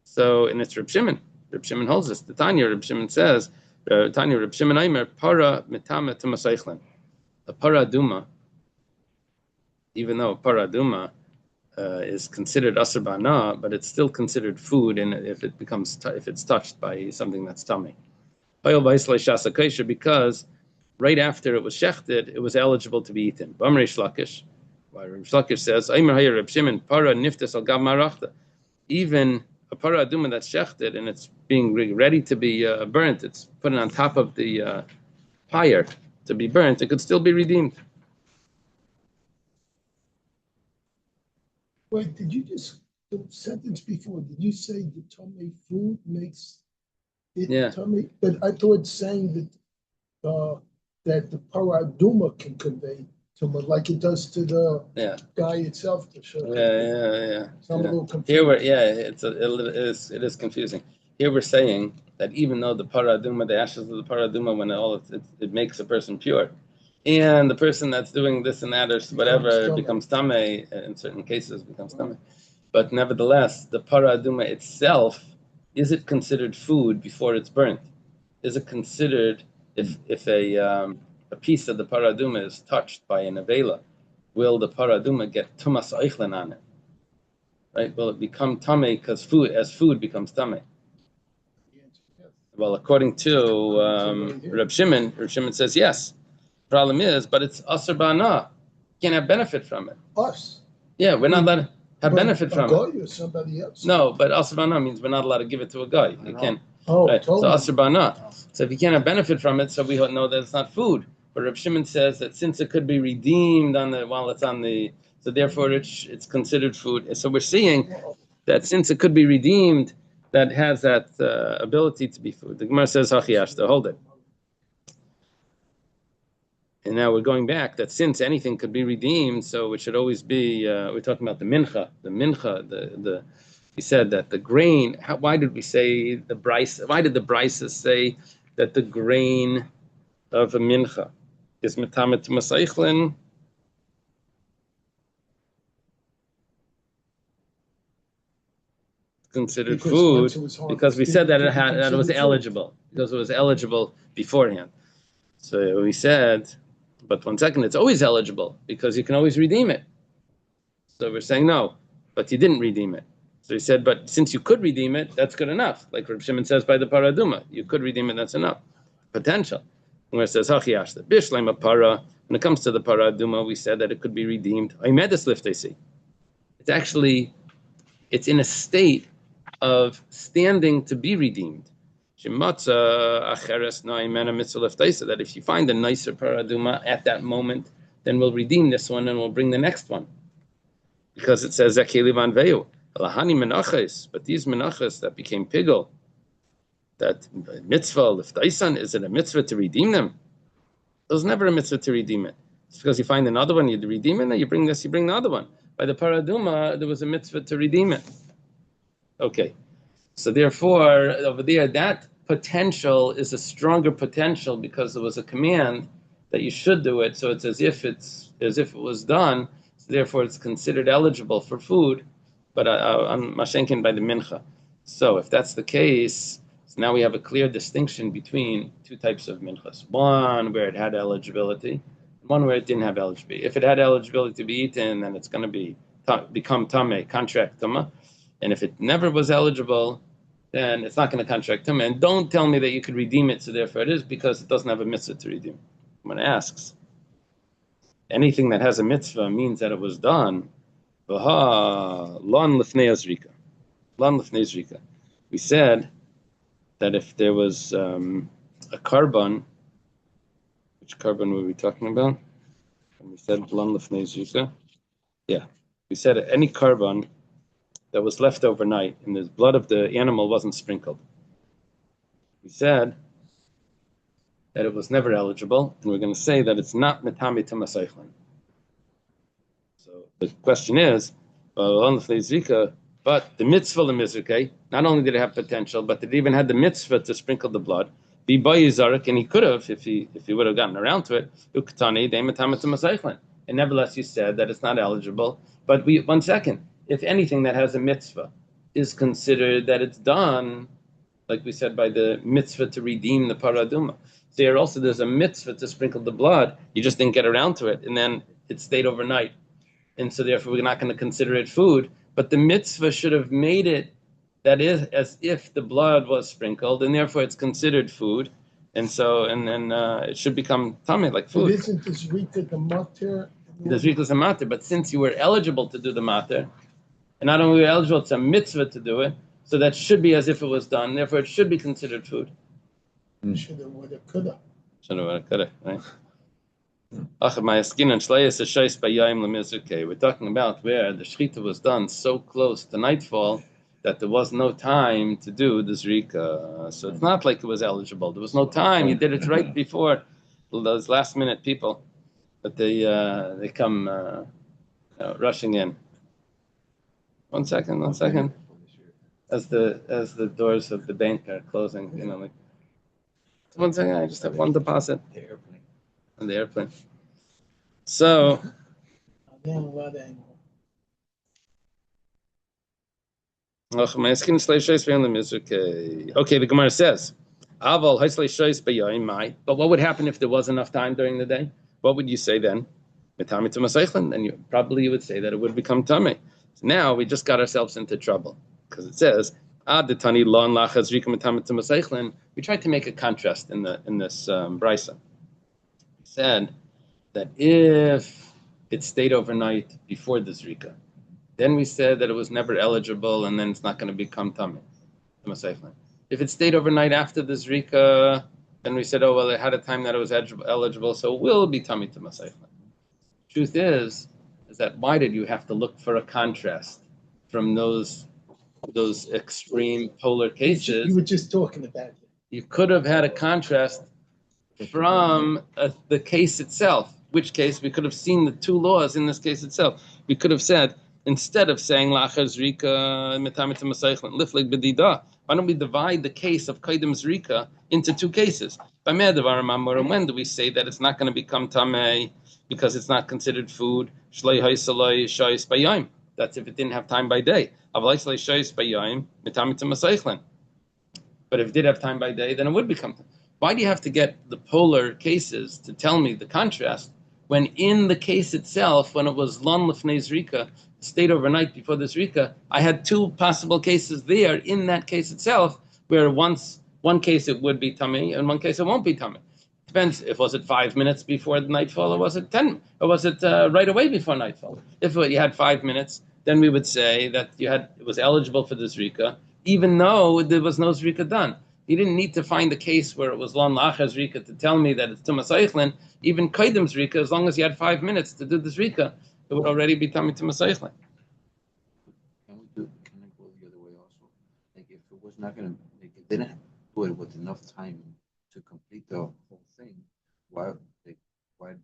so, and it's Reb Shimon. Reb Shimon holds this. The Tanya, Reb Shimon says, Tanya, Reb Shimon Aimer, para mitama tumasaychlin. A para duma, even though para duma is considered asr bana, but it's still considered food, and if it's touched by something that's tummy. Because right after it was shechted, it was eligible to be eaten. Bamrei Shlakish, why Reb Shlakish says, Reb Shimon, para niftas al gab marachta. Even a para aduma that's shechted and it's being ready to be burnt, it's put on top of the pyre to be burnt, it could still be redeemed. Wait, did you just, the sentence before, did you say the tummy food makes it tummy? But I thought saying that the paraduma can convey tumor like it does to the guy itself. So I'm a little confused. It is confusing. Here we're saying that even though the paraduma, the ashes of the paraduma, when it makes a person pure, and the person that's doing this and that or whatever becomes tamei, in certain cases becomes tamei. But nevertheless, the paraduma itself, is it considered food before it's burnt? Is it considered, if a piece of the paraduma is touched by an avela, will the paraduma get tumas oichlin on it? Right? Will it become tamei because food becomes tamei? Well, according to Reb Shimon says yes. Problem is, but it's asr ba'ana. You can't have benefit from it. Us? Yeah, we're not allowed to have benefit from it. A guy or somebody else? No, but asr ba'ana means we're not allowed to give it to a guy. You can't. Oh, right? totally. So asr ba'ana. So if you can't have benefit from it, so we know that it's not food. But Reb Shimon says that since it could be redeemed while it's on the, so therefore it's considered food. So we're seeing that since it could be redeemed, that has that ability to be food. The Gemara says hachiashta, hold it. And now we're going back that since anything could be redeemed, so it should always be. We're talking about the mincha. The mincha. We said that the grain. Why did we say the Bryce? Why did the Bryces say that the grain of a mincha is metamet maseichlin? Considered food because we said that it was eligible because it was eligible beforehand. So we said. But 1 second, it's always eligible because you can always redeem it. So we're saying no, but you didn't redeem it. So he said, but since you could redeem it, that's good enough. Like Reb Shimon says by the paraduma, you could redeem it, that's enough. Potential. Where it says, Hachiashta, Bishleim para. When it comes to the paraduma, we said that it could be redeemed. It's in a state of standing to be redeemed. That if you find a nicer paraduma at that moment, then we'll redeem this one and we'll bring the next one. Because it says, but these menachos that became pigel, that mitzvah, liftaisan, is it a mitzvah to redeem them? It was never a mitzvah to redeem it. It's because you find another one, you redeem it, and you bring this, you bring the other one. By the paraduma, there was a mitzvah to redeem it. Okay. So therefore, over there, that potential is a stronger potential because there was a command that you should do it. So it's as if it was done. So therefore, it's considered eligible for food, but on mashenkin by the mincha. So if that's the case, so now we have a clear distinction between two types of minchas. One where it had eligibility, one where it didn't have eligibility. If it had eligibility to be eaten, then it's going to become tameh, contract tameh. And if it never was eligible, then it's not going to contract tameh. And don't tell me that you could redeem it, so therefore it is, because it doesn't have a mitzvah to redeem. When it asks, anything that has a mitzvah means that it was done. Lon lefnei azrika. Lon lefnei azrika. We said that if there was a carbon, which carbon were we talking about? And we said lon lefnei azrika. Yeah, we said any carbon that was left overnight and the blood of the animal wasn't sprinkled. We said that it was never eligible, and we're going to say that it's not metami tamasaychlin. So the question is, but the mitzvah lemizrike, not only did it have potential, but it even had the mitzvah to sprinkle the blood. And he could have, if he would have gotten around to it, and nevertheless you said that it's not eligible. But 1 second. If anything that has a mitzvah is considered that it's done, like we said, by the mitzvah to redeem the paraduma. So here also there's a mitzvah to sprinkle the blood. You just didn't get around to it, and then it stayed overnight. and so therefore we're not going to consider it food. But the mitzvah should have made it that is as if the blood was sprinkled, and therefore it's considered food, and so and then it should become tummy like food. But isn't this Rita the mater? The zrika is a mater, but since you were eligible to do the mater, and not only were you eligible, it's a mitzvah to do it, so that should be as if it was done. Therefore, it should be considered food. Shoulda, woulda, coulda. Shoulda, woulda, coulda, right? We're talking about where the shechita was done so close to nightfall that there was no time to do the zrika. So it's not like it was eligible. There was no time. You did it right before those last minute people, but they come rushing in. One second. As the doors of the bank are closing, like 1 second. I just have one deposit. On the airplane. So. Okay, the Gemara says, but what would happen if there was enough time during the day? What would you say then? Then you would say that it would become tummy. So now we just got ourselves into trouble because it says, we tried to make a contrast in this brisa. We said that if it stayed overnight before the zrika, then we said that it was never eligible, and then it's not going to become tummy. If it stayed overnight after the zrika, then we said, oh well, it had a time that it was eligible, so it will be tummy to masayflan. Truth is that why did you have to look for a contrast from those extreme polar cases? You were just talking about it. You could have had a contrast from the case itself. Which case we could have seen the two laws in this case itself. We could have said, instead of saying lachar zrika metamit masaychlan liflik bedida, why don't we divide the case of kaidem zrika into two cases? By medavar mamor, and when do we say that it's not going to become tamei because it's not considered food? Shlei haysaloi shayis bayayim. That's if it didn't have time by day. Avalei shlei shayis bayayim metamit masaychlan. But if it did have time by day, then it would become. Why do you have to get the polar cases to tell me the contrast when in the case itself, when it was lon lefnei zrika, stayed overnight before the zrika, I had two possible cases there in that case itself, where one case it would be tummy and one case it won't be tummy. Depends if was it 5 minutes before the nightfall or was it 10 or was it right away before nightfall. If you had 5 minutes, then we would say that it was eligible for the zrika, even though there was no zrika done. You didn't need to find the case where it was lon lachar zrika to tell me that it's tumas eichlin. Even kaidem zrika, as long as you had 5 minutes to do the zrika, it would already be tummy tumas eichlin. Can it go the other way also? Like if it was not going to, like it didn't do it with enough time to complete the whole thing, why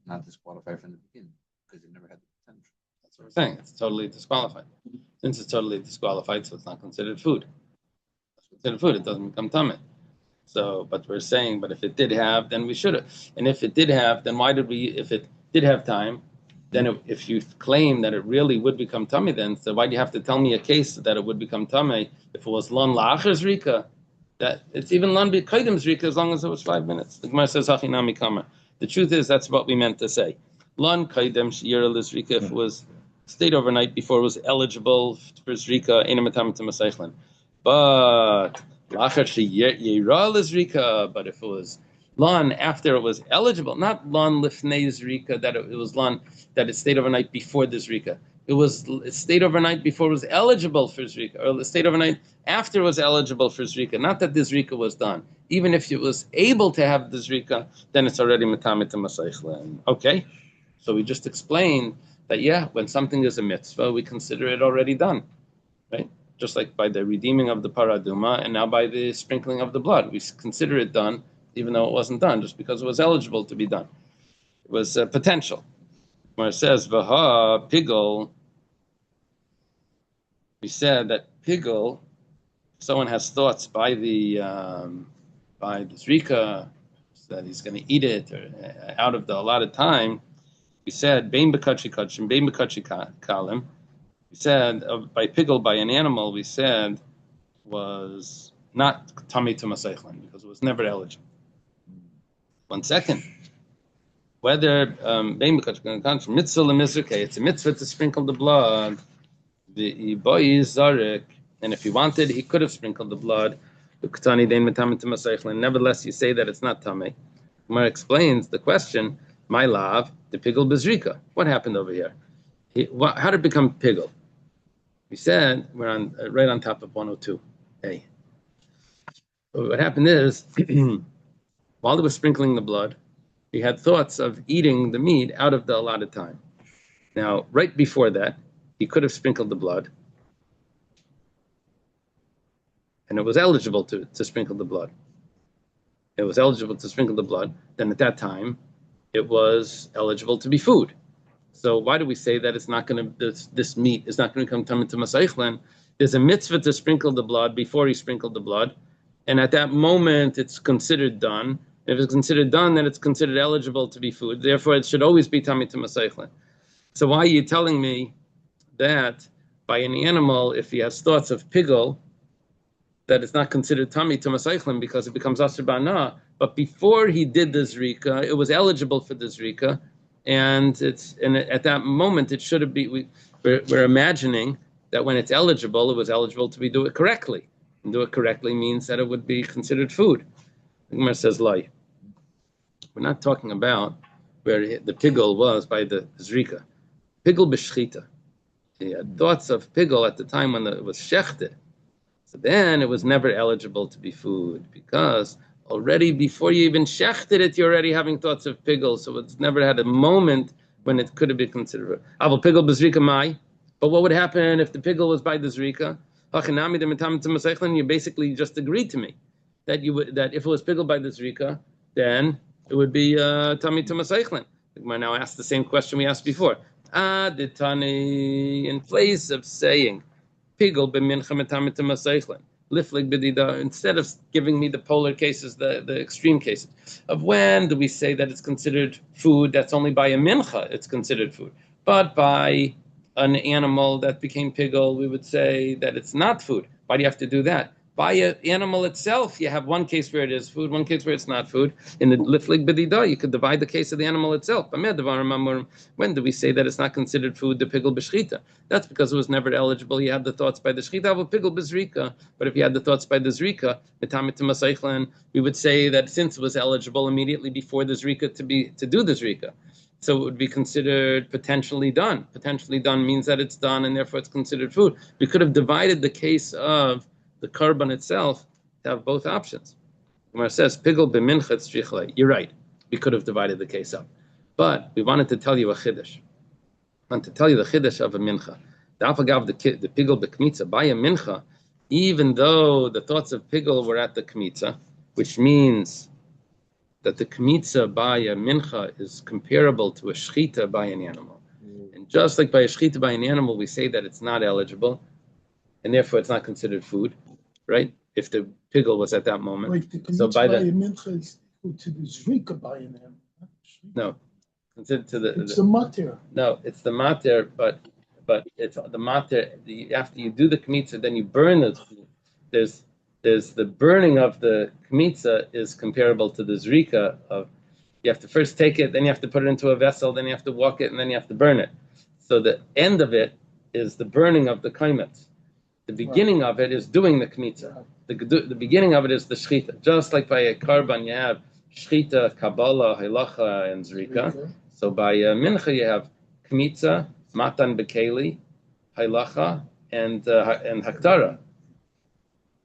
not disqualify from the beginning? Because it never had the potential. That's what we're saying. It's totally disqualified. Since it's totally disqualified, so it's not considered food. It's considered food. It doesn't become tummy. So, but we're saying, but if it did have, then we should have. And if it did have, then why did we? If it did have time, then if you claim that it really would become tummy, then so why do you have to tell me a case that it would become tummy if it was lon la'achar zrika? That it's even lon b'kaidem zrika as long as it was 5 minutes. The Gemara says hachinami kamer. The truth is that's what we meant to say. Lon kaidem sh'yira l'zrika if it was stayed overnight before it was eligible for zrika ena matam t'masaychlan. But lachar sh'yira l'zrika. But if it was lon after it was eligible, not lon lifnei zrika, that it was lon that it stayed overnight before the zrika. It stayed overnight before it was eligible for zrika, or it stayed overnight after it was eligible for zrika. Not that the zrika was done. Even if it was able to have the zrika, then it's already metamit masaychlan. Okay, so we just explained that when something is a mitzvah, we consider it already done, right? Just like by the redeeming of the paraduma, and now by the sprinkling of the blood, we consider it done, even though it wasn't done, just because it was eligible to be done. It was potential. Where it says Vaha Pigel, we said that Pigel, someone has thoughts by the zrika that he's going to eat it or out of the allotted time. We said Bein b'kachi kachim, Bein b'kachi kalim. We said by Pigel, by an animal, we said was not tummy to masaychlan because it was never eligible. 1 second. whether comes from mitzvah lemizrike, it's a mitzvah to sprinkle the blood. The boy is zarek, and if he wanted, he could have sprinkled the blood. Nevertheless, you say that it's not tamei. Gemara explains the question. My lav, the pigel bezrika. What happened over here? How did it become pigel? We said we're on right on top of 102. Hey, what happened is while they were sprinkling the blood, he had thoughts of eating the meat out of the allotted time. Now, right before that, he could have sprinkled the blood, and it was eligible to sprinkle the blood. It was eligible to sprinkle the blood. Then at that time, it was eligible to be food. So why do we say that it's not going to, this meat is not going to come into Masaychlan? There's a mitzvah to sprinkle the blood before he sprinkled the blood. And at that moment, it's considered done. If it's considered done, then it's considered eligible to be food. Therefore, it should always be tamei to Masaychlan. So why are you telling me that by an animal, if he has thoughts of pigel, that it's not considered tamei to Masaychlan because it becomes asur ba'ana? But before he did the zrika, it was eligible for the zrika. And at that moment, it should have been, we're imagining that when it's eligible, it was eligible to do it correctly. And do it correctly means that it would be considered food. The Gemara says, lie. We're not talking about where the pigel was by the zrika. Pigel b'shchita. He had thoughts of pigel at the time when it was shechted. So then it was never eligible to be food because already before you even shechted it, you're already having thoughts of pigel. So it's never had a moment when it could have been considered. Aval pigel b'zrika mai. But what would happen if the pigel was by the zrika? You basically just agreed to me that if it was pigel by the zrika, then it would be tamei to Masaychlan. We now ask the same question we asked before. In place of saying pigel b'mincha tamei to Masaychlan, liflik b'dida, instead of giving me the polar cases, the extreme cases of when do we say that it's considered food? That's only by a mincha it's considered food, but by an animal that became pigel, we would say that it's not food. Why do you have to do that? By an animal itself, you have one case where it is food, one case where it's not food. In the liflig b'dida, you could divide the case of the animal itself. When do we say that it's not considered food, the pigel b'shchita? That's because it was never eligible. You had the thoughts by the shchita of a pigel b'zrika. But if you had the thoughts by the zrika, we would say that since it was eligible immediately before the zrika to do the zrika, so it would be considered potentially done. Potentially done means that it's done, and therefore it's considered food. We could have divided the case of the korban itself to have both options. Gemara says, "Pigel b'mincha tzrichle." You're right. We could have divided the case up, but we wanted to tell you a chiddush. I want to tell you the chiddush of a mincha. The afagav the pigel b'kmitza by a mincha, even though the thoughts of pigel were at the kmitza, which means that the kmitza by a mincha is comparable to a shchita by an animal. And just like by a shchita by an animal, we say that it's not eligible, and therefore it's not considered food, right? If the pigel was at that moment. Like the So by the mincha is equal to the zrika by an animal. No, considered to the. It's the mater. No, it's the mater, but it's the mater. After you do the kmitza, then you burn it. There's the burning of the kmitza is comparable to the zrika of you have to first take it, then you have to put it into a vessel, then you have to walk it, and then you have to burn it. So the end of it is the burning of the kaimetz. The beginning of it is doing the kmitza. The beginning of it is the shchita. Just like by a karban you have shchita, kabbalah, halacha, and zrika. Okay. So by mincha you have kmitza, matan bekeli, halacha, and haktara.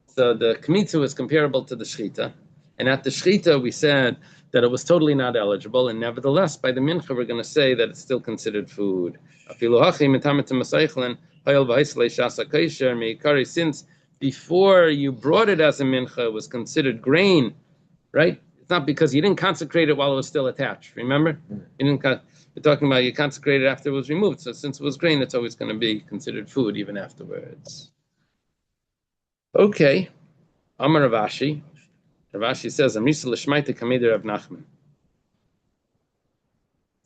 So the kmitza was comparable to the shchita, and at the shchita we said that it was totally not eligible, and nevertheless by the mincha we're going to say that it's still considered food. Since before you brought it as a mincha, it was considered grain, right? It's not because you didn't consecrate it while it was still attached. Remember, we're talking about you consecrated after it was removed. So since it was grain, it's always going to be considered food even afterwards. Okay, Amar Rav Ashi. Rav Ashi says, "Amrisa l'shmaita kameder Rav Nachman."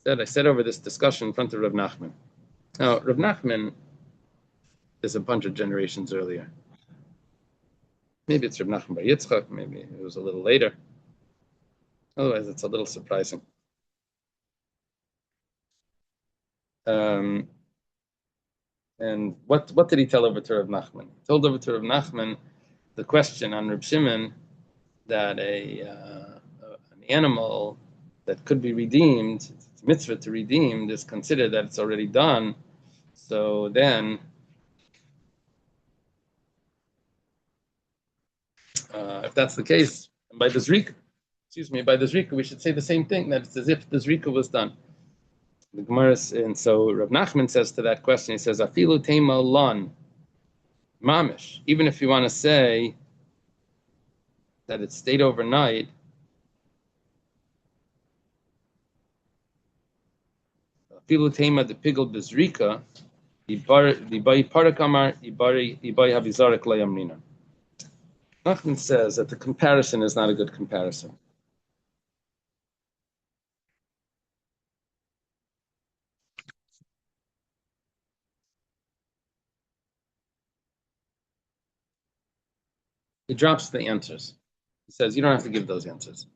I said over this discussion in front of Rav Nachman. Now, Rav Nachman is a bunch of generations earlier. Maybe it's Rav Nachman bar Yitzchak. Maybe it was a little later. Otherwise, it's a little surprising. And what did he tell over to Rav Nachman? He told over to Rav Nachman the question on Reb Shimon that an animal that could be redeemed, it's mitzvah to redeem, is considered that it's already done. So then, if that's the case, by the Zrika, we should say the same thing, that it's as if the Zrika was done. The Gemara, and so Rav Nachman says to that question, he says, Afilu tema lon, mamish. Even if you want to say that it stayed overnight, Afilu tema the pigel bezrika, ibai parakamar, ibai havizarek layamrina. Nachman says that the comparison is not a good comparison. He drops the answers. He says, you don't have to give those answers.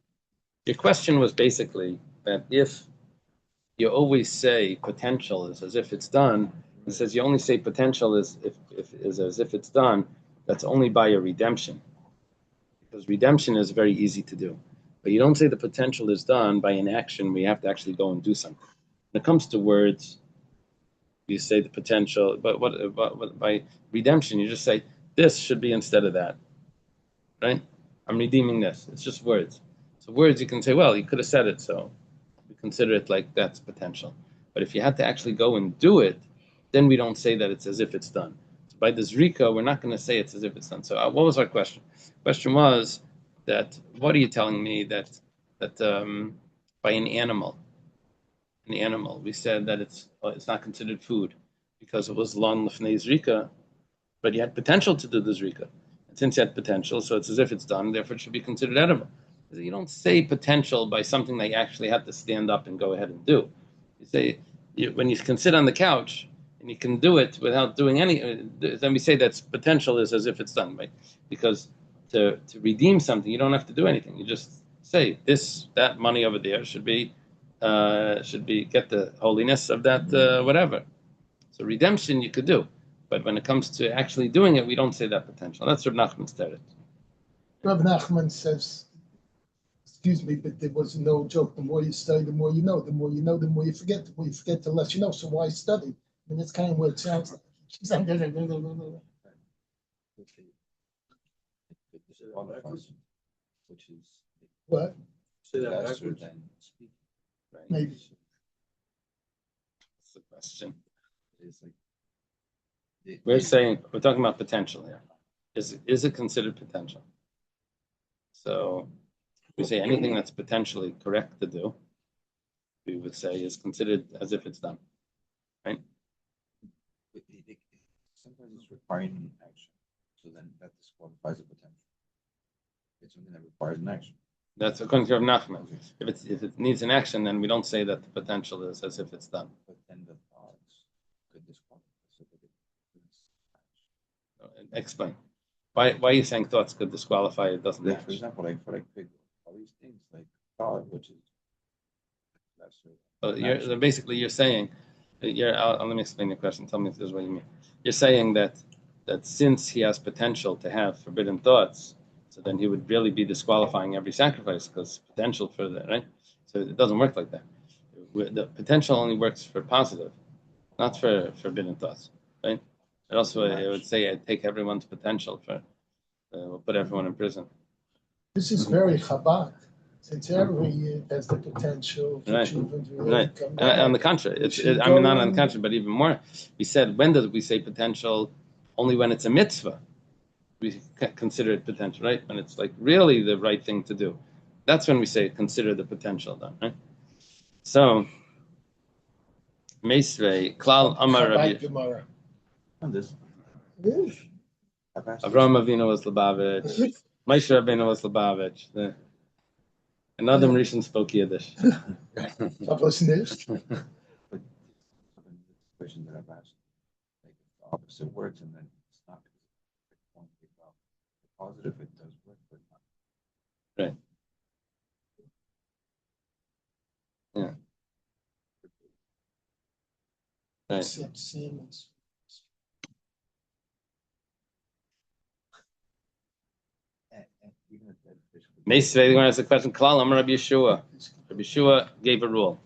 Your question was basically that if you always say potential is as if it's done, he says you only say potential is as if it's done, that's only by a redemption. Because redemption is very easy to do. But you don't say the potential is done by an action where you have to actually go and do something. When it comes to words, you say the potential, but what by redemption, you just say this should be instead of that. Right? I'm redeeming this. It's just words. So words you can say, well, you could have said it, so we consider it like that's potential. But if you had to actually go and do it, then we don't say that it's as if it's done. So by the Zrika, we're not going to say it's as if it's done. So what was our question? Question was that what are you telling me that by an animal, we said that it's not considered food because it was lon lefnei Zrika, but you had potential to do the Zrika. And since you had potential, so it's as if it's done, therefore it should be considered edible. You don't say potential by something that you actually have to stand up and go ahead and do. You say, when you can sit on the couch and you can do it without doing any, then we say that's potential is as if it's done, right? Because to redeem something, you don't have to do anything. You just say that money over there should be get the holiness of that whatever. So redemption you could do. But when it comes to actually doing it, we don't say that potential. That's Rav Nachman's teretz. Rav Nachman says, excuse me, but there was no joke. The more you study, the more you know. The more you know, the more you forget. The more you forget, the less you know. So why study? I mean, that's kind of what it sounds like. She's like, which is what? say that backwards and speak. Right? Maybe. That's the question. It's like We're talking about potential here. Is it considered potential? So if we say anything that's potentially correct to do, we would say is considered as if it's done. Right? Sometimes it's requiring action, so then that disqualifies the potential. It's something that requires an action. That's according to Rav Nachman. If it needs an action, then we don't say that the potential is as if it's done. But then the thoughts could disqualify. Explain. Why are you saying thoughts could disqualify? It doesn't. Like, for example, like all these things, like thought, which is Basically you're saying. Let me explain the question. Tell me if this is what you mean. You're saying that since he has potential to have forbidden thoughts, so then he would really be disqualifying every sacrifice because potential for that, right? So it doesn't work like that. The potential only works for positive, not for forbidden thoughts, right? And also, it would say, I take everyone's potential for, we'll put everyone in prison. This is very Chabad. Since every year has the potential for children to really come back. On the contrary, not on the contrary, but even more. We said, when does we say potential? Only when it's a mitzvah. We consider it potential, right? When it's like really the right thing to do. That's when we say consider the potential done, right? So, Meisvei, Klal Amar Rabbi. on this. Avraham Avinu was Lubavitch. Moshe Rabbeinu was Lubavitch. And Adam Rishon spoke Yiddish. Was nicht. Question that I've asked, like the opposite works, and then it's not positive. It does work, but not. Right. Yeah. Right. Except salmons. Meisvei, going to ask a question. Klal Amar Rabbi Yeshua. Rabbi Yeshua gave a rule.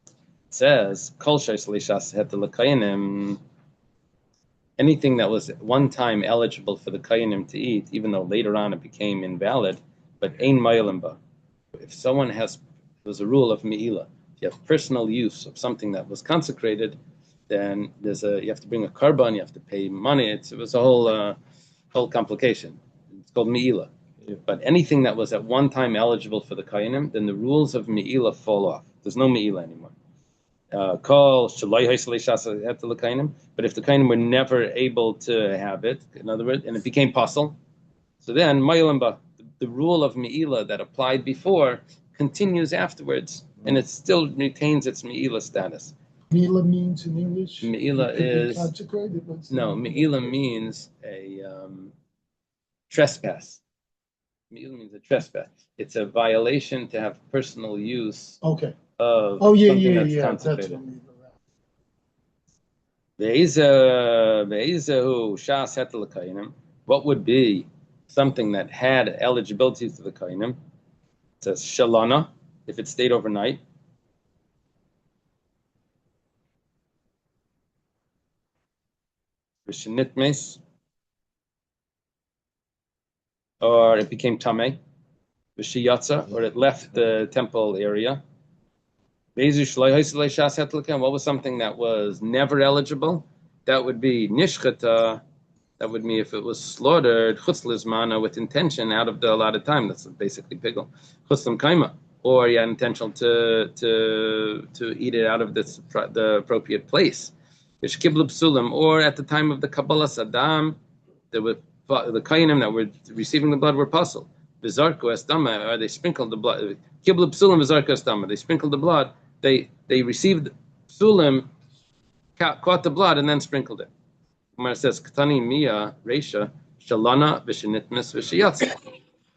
It says, Kol Shais Lishas Het L'Kayanim. Anything that was at one time eligible for the Kayanim to eat, even though later on it became invalid, but Ein Mayalim Ba. If someone has, there's a rule of Me'ilah. If you have personal use of something that was consecrated, then you have to bring a korban, you have to pay money. It was a whole complication. It's called Me'ilah. But anything that was at one time eligible for the Kayanim, then the rules of Me'ilah fall off. There's no Me'ilah anymore. But if the Kayanim were never able to have it, in other words, and it became puzzle, so then the rule of Me'ilah that applied before continues afterwards, and it still retains its Me'ilah status. Me'ilah means in English? Me'ilah is consecrated. No. Me'ilah means a trespass. Me'ilah means a trespass. It's a violation to have personal use. Okay. Of yeah, something yeah, that's yeah. consecrated. That's what Me'ilah. What would be something that had eligibility to the kainim? It says shalana, if it stayed overnight. Vishnitmes, or it became tameh. Vishiyatza, or it left the temple area. What was something that was never eligible? That would be nishchata. That would mean if it was slaughtered chutz lizmana with intention out of the allotted time. That's basically pigel. Chutz kaima, or you had intention to eat it out of the appropriate place. Vish kiblub sulam, or at the time of the Kabbalah Saddam, the kainim that were receiving the blood were puzzled. Vizarko estama, or they sprinkled the blood. Kiblub sulam vizarko estama, they sprinkled the blood. They received sulam, caught the blood, and then sprinkled it. When it says Katani Mia Resha Shalana Vishinitmis Vishiyatsa.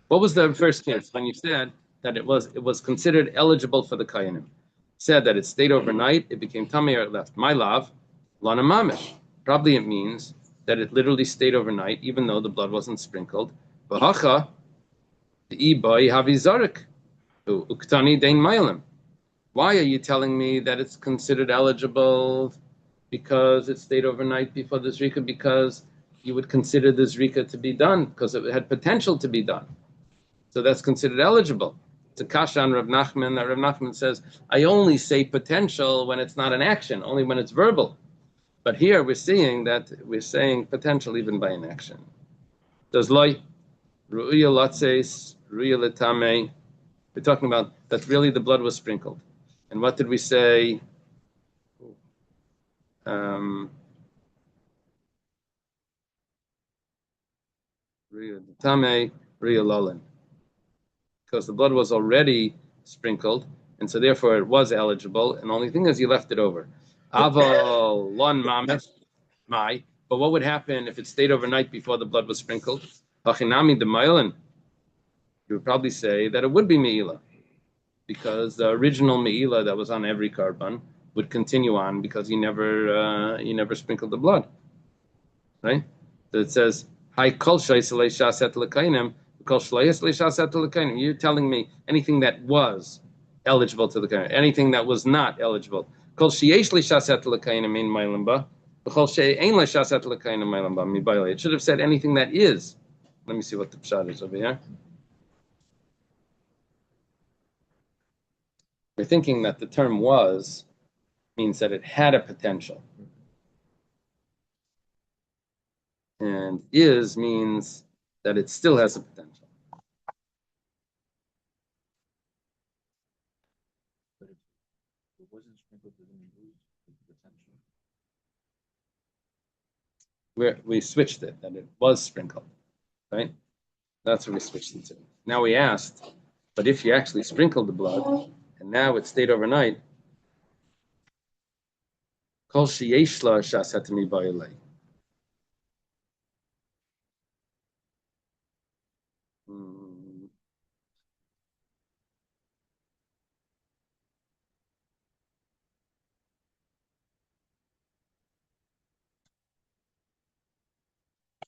What was the first case when you said that it was considered eligible for the Kayanim? Said that it stayed overnight, it became Tamei, or it left. My love, Lana Mamish. Probably it means that it literally stayed overnight, even though the blood wasn't sprinkled. Vahacha the Ibai Havizarik Uktani Dain Mailim. Why are you telling me that it's considered eligible because it stayed overnight before the Zrika? Because you would consider the Zrika to be done, because it had potential to be done. So that's considered eligible. It's a kasha on Rav Nachman, that Rav Nachman says, I only say potential when it's not an action, only when it's verbal. But here we're saying potential even by an action. Does loy, ru'ya latzeis, ru'ya letame. We're talking about that really the blood was sprinkled. And what did we say? Because the blood was already sprinkled, and so therefore it was eligible, and the only thing is you left it over. Aval lon mames mai. But what would happen if it stayed overnight before the blood was sprinkled? Hachinami de mailin. You would probably say that it would be me'ilah, because the original me'ilah that was on every korban would continue on because he never sprinkled the blood, right? So it says, "Hi kol shayisalei shaset lekainim, kol shayisalei shaset lekainim." You're telling me anything that was eligible to the kainim, anything that was not eligible. Kol sheyeshlei shaset lekainim in mailimba, kol she'ein le shaset lekainim mailimba mibayle. It should have said anything that is. Let me see what the pshat is over here. We're thinking that the term was means that it had a potential. And is means that it still has a potential. But if it wasn't sprinkled, it didn't lose the potential. We switched it, that it was sprinkled, right? That's what we switched it to. Now we asked, but if you actually sprinkled the blood, and now it stayed overnight, kol sheyeshla shasatami ba'ilei.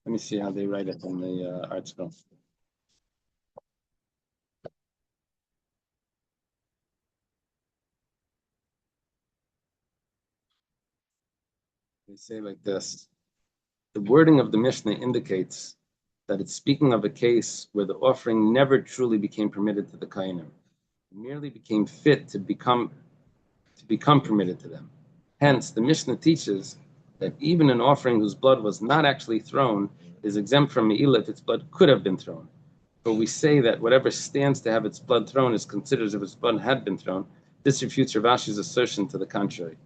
Let me see how they write it in the art scroll. They say like this. The wording of the Mishnah indicates that it's speaking of a case where the offering never truly became permitted to the Kohanim. It merely became fit to become permitted to them. Hence, the Mishnah teaches that even an offering whose blood was not actually thrown is exempt from Me'ilah if its blood could have been thrown. But we say that whatever stands to have its blood thrown is considered as if its blood had been thrown. This refutes Rav Ashi's assertion to the contrary.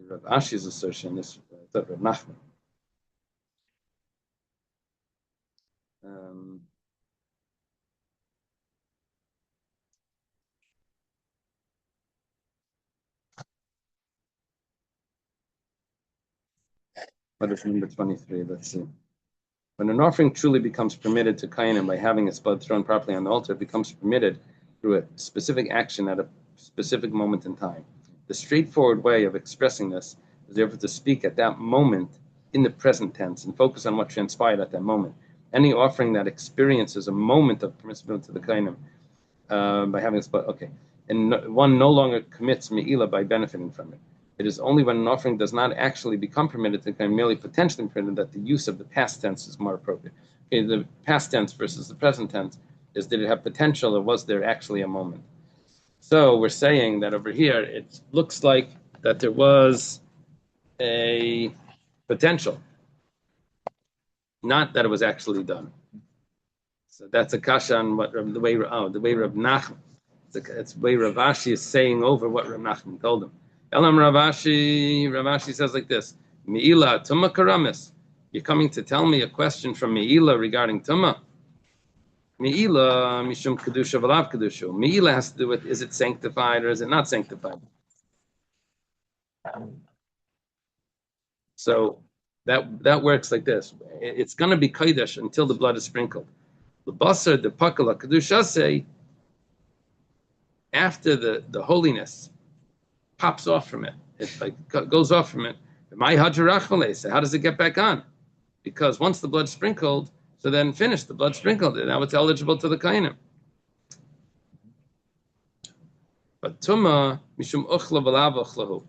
Rav Ashi's assertion is Rav Nachman. What is number 23? Let's see. When an offering truly becomes permitted to Kohanim by having its blood thrown properly on the altar, it becomes permitted through a specific action at a specific moment in time. The straightforward way of expressing this is therefore to speak at that moment in the present tense and focus on what transpired at that moment. Any offering that experiences a moment of permissibility to the Kohanim by having its blood, and one no longer commits Me'ilah by benefiting from it. It is only when an offering does not actually become permitted to become merely potentially permitted that the use of the past tense is more appropriate. Okay, the past tense versus the present tense is, did it have potential or was there actually a moment? So we're saying that over here it looks like that there was a potential, not that it was actually done. So that's a kasha on what the way Rav Nachman. It's the way Rav Ashi is saying over what Rav Nachman told him. Elam Rav Ashi says like this: Me'ilah Tuma Karamis. You're coming to tell me a question from Me'ilah regarding Tuma. Me'ilah Mishum Kedusha V'lav Kedusha. Me'ilah has to do with, is it sanctified or is it not sanctified? So that works like this. It's going to be Kodesh until the blood is sprinkled. The Basar, the Pakala Kedusha say, after the holiness pops off from it. It like goes off from it. So how does it get back on? Because once the blood's sprinkled, so then finished, the blood sprinkled, and now it's eligible to the Kohanim. But Tuma, Mishum Uchla V'lav Uchlahu.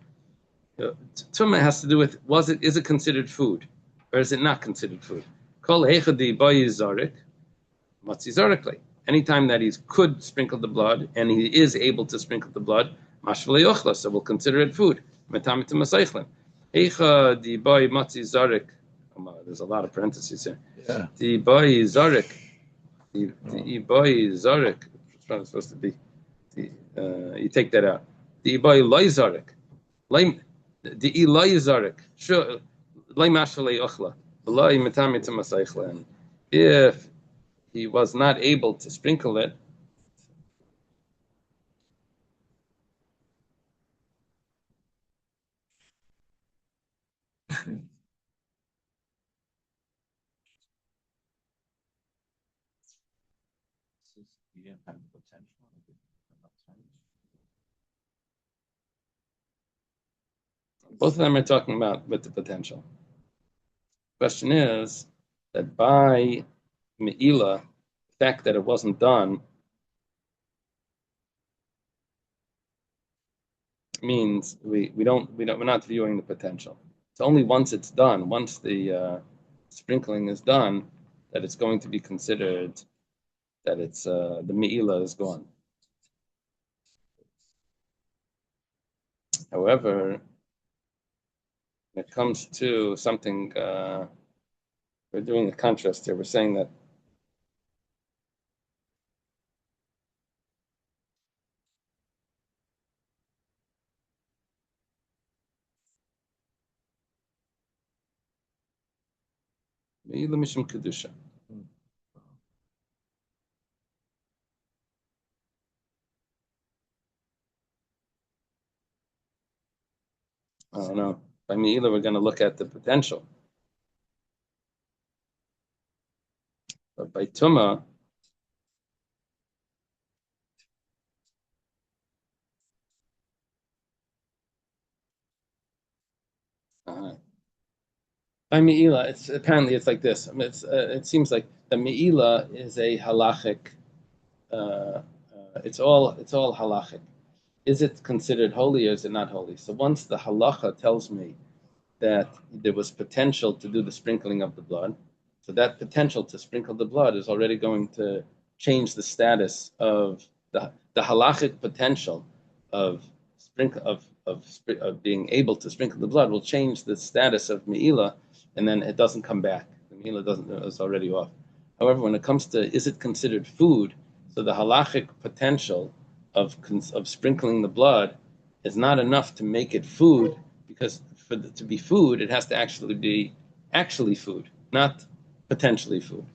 Tuma has to do with, is it considered food? Or is it not considered food? Kol Heichadi Boyi Zarik, Matzi Zarikli. Anytime that he could sprinkle the blood, and he is able to sprinkle the blood, so we'll consider it food. There's a lot of parentheses here. Yeah. The boy Zarek. The boy Zarek. It's supposed to be. You take that out. The boy Loy Zarek. The Eloy Zarek. Sure. Loy Mashalei Ochla. Loy Metamit Masaychlan. If he was not able to sprinkle it, You didn't have potential. both of them are talking about with the potential. Question is that by Me'ilah, the fact that it wasn't done means we're not viewing the potential. It's only once it's done, once the sprinkling is done, that it's going to be considered that it's the Me'ilah is gone. However, when it comes to something, we're doing a contrast here. We're saying that Me'ilah Mishum Kedusha. I don't know. By Me'ilah, we're going to look at the potential. But by Tuma, By me'ila, it's like this. I mean, it seems like the me'ila is a halachic. It's all halachic. Is it considered holy or is it not holy? So once the halacha tells me that there was potential to do the sprinkling of the blood, so that potential to sprinkle the blood is already going to change the status of the halachic potential of being able to sprinkle the blood will change the status of me'ila, and then it doesn't come back. The me'ila is already off. However, when it comes to is it considered food, so the halachic potential of sprinkling the blood is not enough to make it food, because for it to be food, it has to actually be food, not potentially food.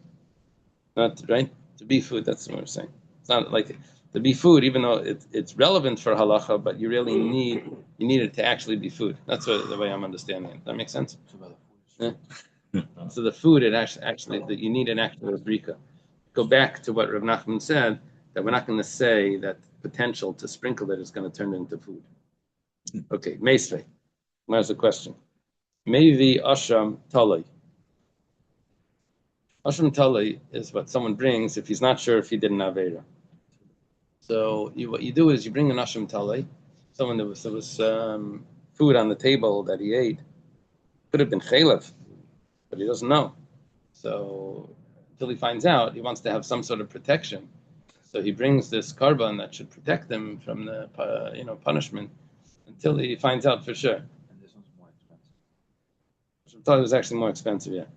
Not right to be food. That's what we're saying. It's not like to be food, even though it's relevant for halacha, but you really need it to actually be food. That's the way I'm understanding it. Does that make sense? Yeah. So the food, it actually that you need an actual brika. Go back to what Rav Nachman said, that we're not going to say that potential to sprinkle it is going to turn it into food. Okay, Meisvei. There's a question. Maybe Asham Talai. Asham Talai is what someone brings if he's not sure if he did an Aveira. So what you do is you bring an Asham Talai, someone there was food on the table that he ate. Could have been Chalev, but he doesn't know. So until he finds out, he wants to have some sort of protection. So he brings this carbon that should protect him from the punishment until he finds out for sure. And this one's more expensive. I thought it was actually more expensive, yeah.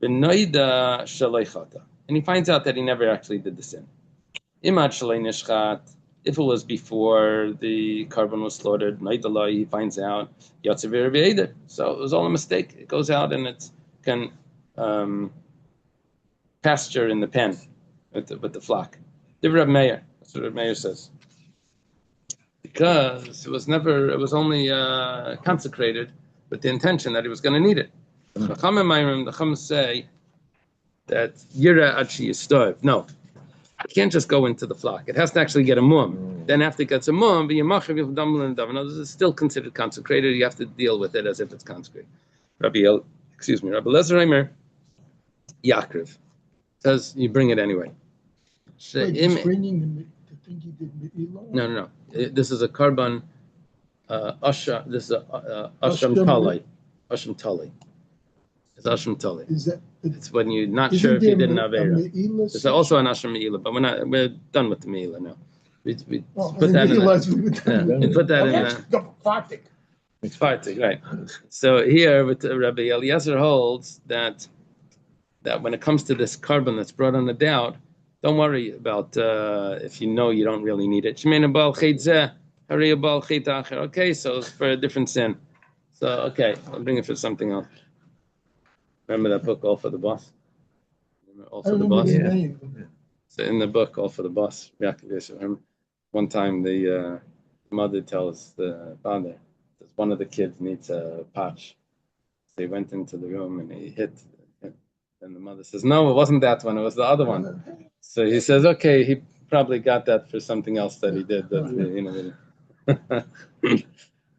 B'noida shalei chata, and he finds out that he never actually did the sin. Imad shalei nishchat, if it was before the carbon was slaughtered, noidalai, he finds out yatzavir b'eder. So it was all a mistake. It goes out and it can pasture in the pen with the flock. Div Reb Meir, that's what Reb Meir says. Because it was only consecrated with the intention that he was going to need it. The Chachamim say that Yira Achi is starved. No, it can't just go into the flock. It has to actually get a mum. Then after it gets a mum, it's still considered consecrated. You have to deal with it as if it's consecrated. Rabbi Lezer Reimer, Yakriv says you bring it anyway. Wait, bringing the thing he did Me'ila? No. This is a carbon Asha. This is a Asham Talai. Asham Talai. It's Asham Talai. Is that? It's when you're not sure if you did an Aveira. It's It's also an Asham Me'ila, but we're done with the Me'ila now. We put that in. We put that in. It's Fartik, right? So here with Rabbi Eliezer holds that when it comes to this carbon that's brought on the doubt, don't worry about if you know you don't really need it. Okay, so it's for a different sin. So okay, I'll bring it for something else. Remember that book, All for the Boss? All for the Boss? Yeah. So in the book, All for the Boss, one time the mother tells the father that one of the kids needs a patch. So he went into the room and he hit. And the mother says, no, it wasn't that one. It was the other one. So he says, okay, he probably got that for something else that he did.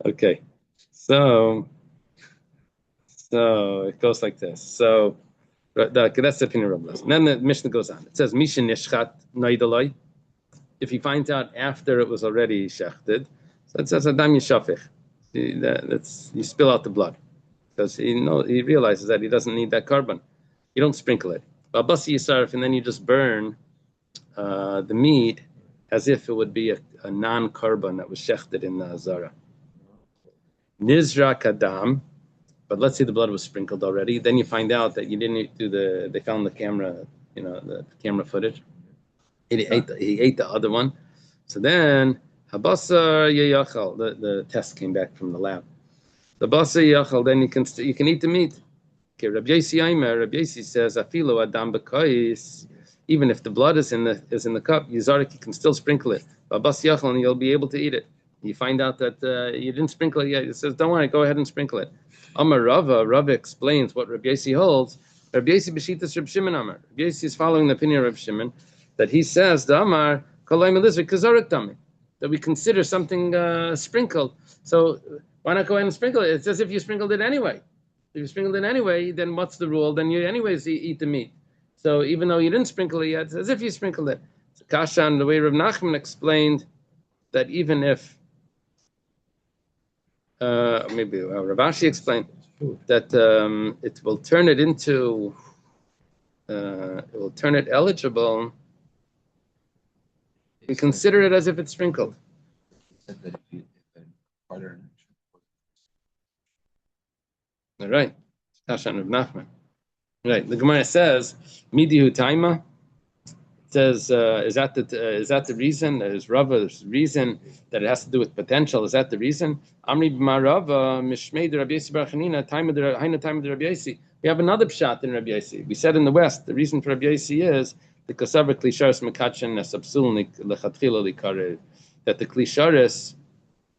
Okay. So it goes like this. So that's the opinion of Rabbi. Then the Mishnah goes on. It says, Mishin Nishchat Naidaloi. If he finds out after it was already shechted, so it says Adam Yishafich. You spill out the blood. Because he realizes that he doesn't need that carbon. You don't sprinkle it. Babasi Yisarif, and then you just burn the meat as if it would be a non-carbon that was shechted in the Azara. Nizra Kadam, but let's say the blood was sprinkled already. Then you find out that you didn't do they found the camera, the camera footage. He ate the other one. So then, Habasar Yachal, the test came back from the lab. The Basar Yachal, then you can eat the meat. Okay, Rabbi Yossi says, Afilo Adam B'Kais, even if the blood is in the cup, Yizarik, you can still sprinkle it. Babas Yachal, and you'll be able to eat it. You find out that you didn't sprinkle it yet. He says, don't worry, go ahead and sprinkle it. Amar Rava explains what Rabbi Yossi holds. Rabbi Yossi B'Shitas Rabbi Shimon Amar. Rabbi Yossi is following the opinion of Rabbi Shimon that he says, the Amar, that we consider something sprinkled. So why not go ahead and sprinkle it? It's as if you sprinkled it anyway. If you sprinkled it anyway, then what's the rule? Then you anyways eat the meat. So even though you didn't sprinkle it yet, it's as if you sprinkled it. So Kashan, the way Rav Nachman explained that even if maybe Rav Ashi explained that it will turn it into it will turn it eligible. We consider it as if it's sprinkled. He said that if harder an action. All right, Kashan Rav Nachman. Right, the Gemara says Midihu Taima. Says, is that the reason? Is Rava's reason that it has to do with potential? Is that the reason? Amri b'marava mishmei de Rabbi Yossi bar Chanina time de Rabbi Yossi. We have another pshat in Rabbi Yossi. We said in the West the reason for Rabbi Yossi is the kasavar klisharis mekatchen esabsulnik lechatchila likarev, that the klisharis,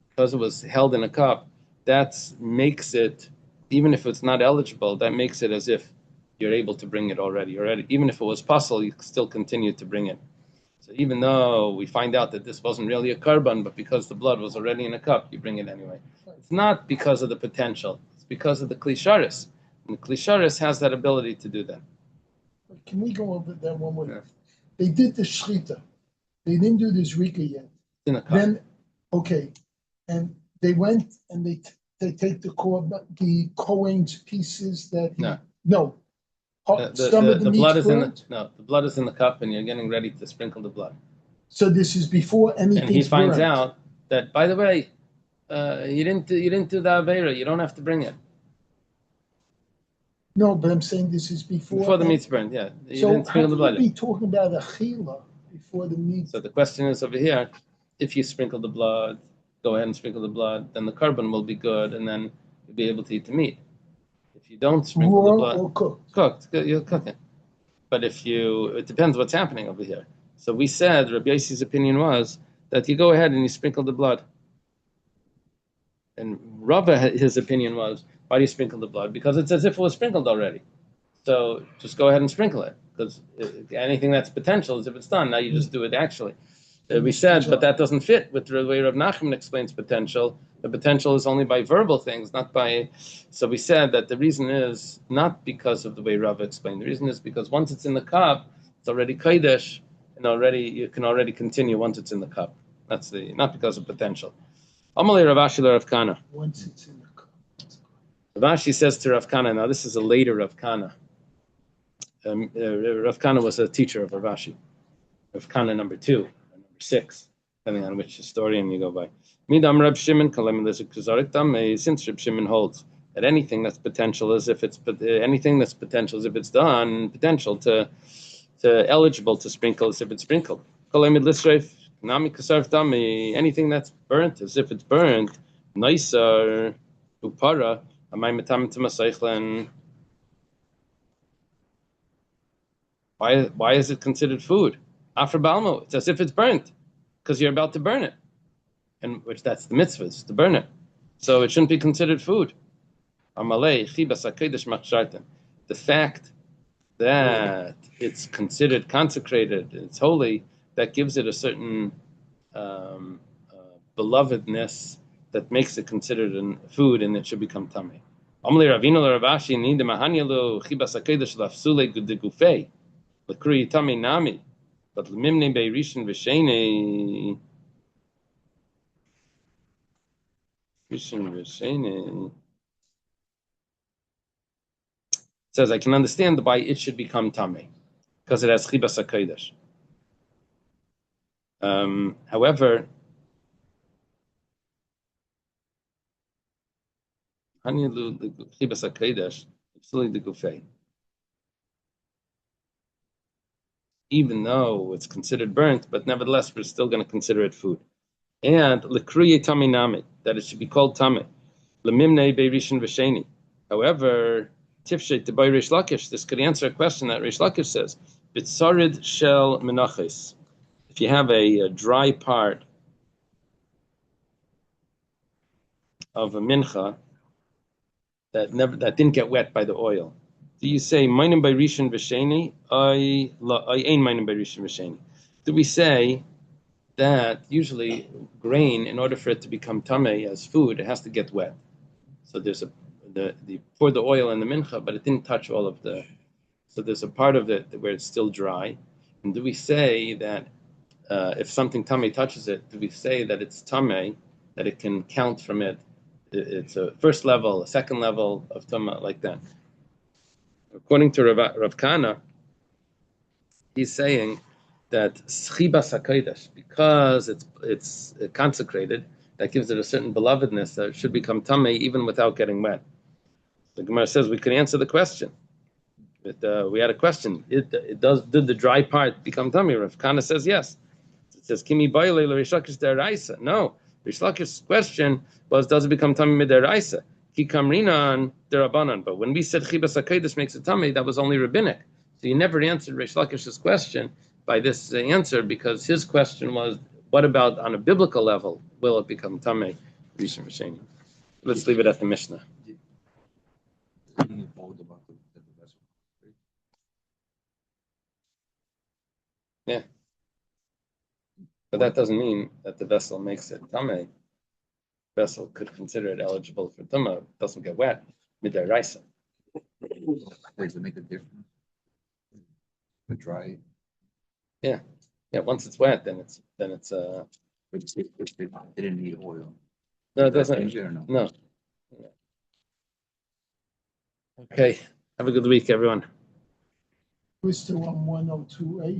because it was held in a cup, that makes it, even if it's not eligible, that makes it as if you're able to bring it already. Even if it was possible, you still continue to bring it. So even though we find out that this wasn't really a korban, but because the blood was already in a cup, you bring it anyway. It's not because of the potential. It's because of the klisharis. And the klisharis has that ability to do that. Can we go over that one more? Yeah. They did the shrita. They didn't do the zrika yet. In a cup. Then, okay, and they went and they take the Kohen's pieces that No. Some of the blood meat's is burnt? the blood is in the cup, and you're getting ready to sprinkle the blood. So this is before anything. And he finds burnt. out that, by the way, you didn't do the avera. You don't have to bring it. No, but I'm saying this is before the meat's burned. Yeah, you So didn't how sprinkle the can blood. you be talking about achila before the meat? So the question is over here: if you sprinkle the blood, go ahead and sprinkle the blood, then the korban will be good, and then you'll be able to eat the meat. If you don't sprinkle Raw the blood, or cooked? Cooked, you'll cook it. But it depends what's happening over here. So we said Rabbi Yossi's opinion was that you go ahead and you sprinkle the blood. And Rava, his opinion was, why do you sprinkle the blood? Because it's as if it was sprinkled already. So just go ahead and sprinkle it, because anything that's potential is if it's done. Now you just do it actually. We said, but that doesn't fit with the way Rav Nachman explains potential. The potential is only by verbal things, not by. So we said that the reason is not because of the way Rav explained. The reason is because once it's in the cup, it's already kodesh, and you can already continue once it's in the cup. That's not because of potential. Amalei Rav Ashi Rav Kana. Once it's in the cup. Rav Ashi says to Rav Kana. Now this is a later Rav Kana. Rav Kana was a teacher of Rav Ashi. Rav Kana number 2, or number 6, depending on which historian you go by. Midam Reb Shimon since Reb Shimon holds that anything that's potential is if it's done, potential to eligible to sprinkle is if it's sprinkled. Anything that's burnt is if it's burnt. Nicer upara Why is it considered food? After Balmo, it's as if it's burnt, because you're about to burn it, and which that's the mitzvahs to burn it, so it shouldn't be considered food. The fact that it's considered consecrated, it's holy, that gives it a certain belovedness that makes it considered food, and it should become tamei. L'krui tami nami, but l'mimne be'rishin v'sheni. Says I can understand why it should become tami, because it has chibas hakodesh. However, hanilu chibas hakodesh, absolutely the gufay. Even though it's considered burnt, but nevertheless, we're still going to consider it food. And l'kruye tami nami, that it should be called tami. L'mimnei be'rishin v'sheni. However, tifshet to by Rish Lakish, this could answer a question that Rish Lakish says. Bitzarid shel menachos. If you have a dry part of a mincha that didn't get wet by the oil, do you say mainim by Rishon v'sheni? I ain't mainim by Rishon v'sheni. Do we say that usually grain, in order for it to become tamei as food, it has to get wet? So there's poured the oil in the mincha, but it didn't touch all of the. So there's a part of it where it's still dry. And do we say that if something tummy touches it, do we say that it's tummy, that it can count from it? It's a first level, a second level of tumma, like that. According to Rav Kana, he's saying that schibas hakodesh, because it's consecrated, that gives it a certain belovedness that it should become tummy even without getting wet. The Gemara says we could answer the question. But we had a question. Did the dry part become tummy? Rav Kana says yes. It says kimi baile Rish Lakish deraisa. No, Rish Lakish's question was, does it become tummy mideraisa? Ki kamrinan derabanan. But when we said chibas hakodesh makes it tummy, that was only rabbinic. So you never answered Rish Lakish's question by this answer, because his question was, what about on a biblical level? Will it become tummy? Let's leave it at the Mishnah. Yeah. But that doesn't mean that the vessel makes it tamei. The vessel could consider it eligible for tumah. It doesn't get wet. Midaraisa. Does it make a difference? The dry. Yeah. Once it's wet, then it's. It didn't need oil. No, it doesn't. No. Okay. Have a good week, everyone. We're still on 102A.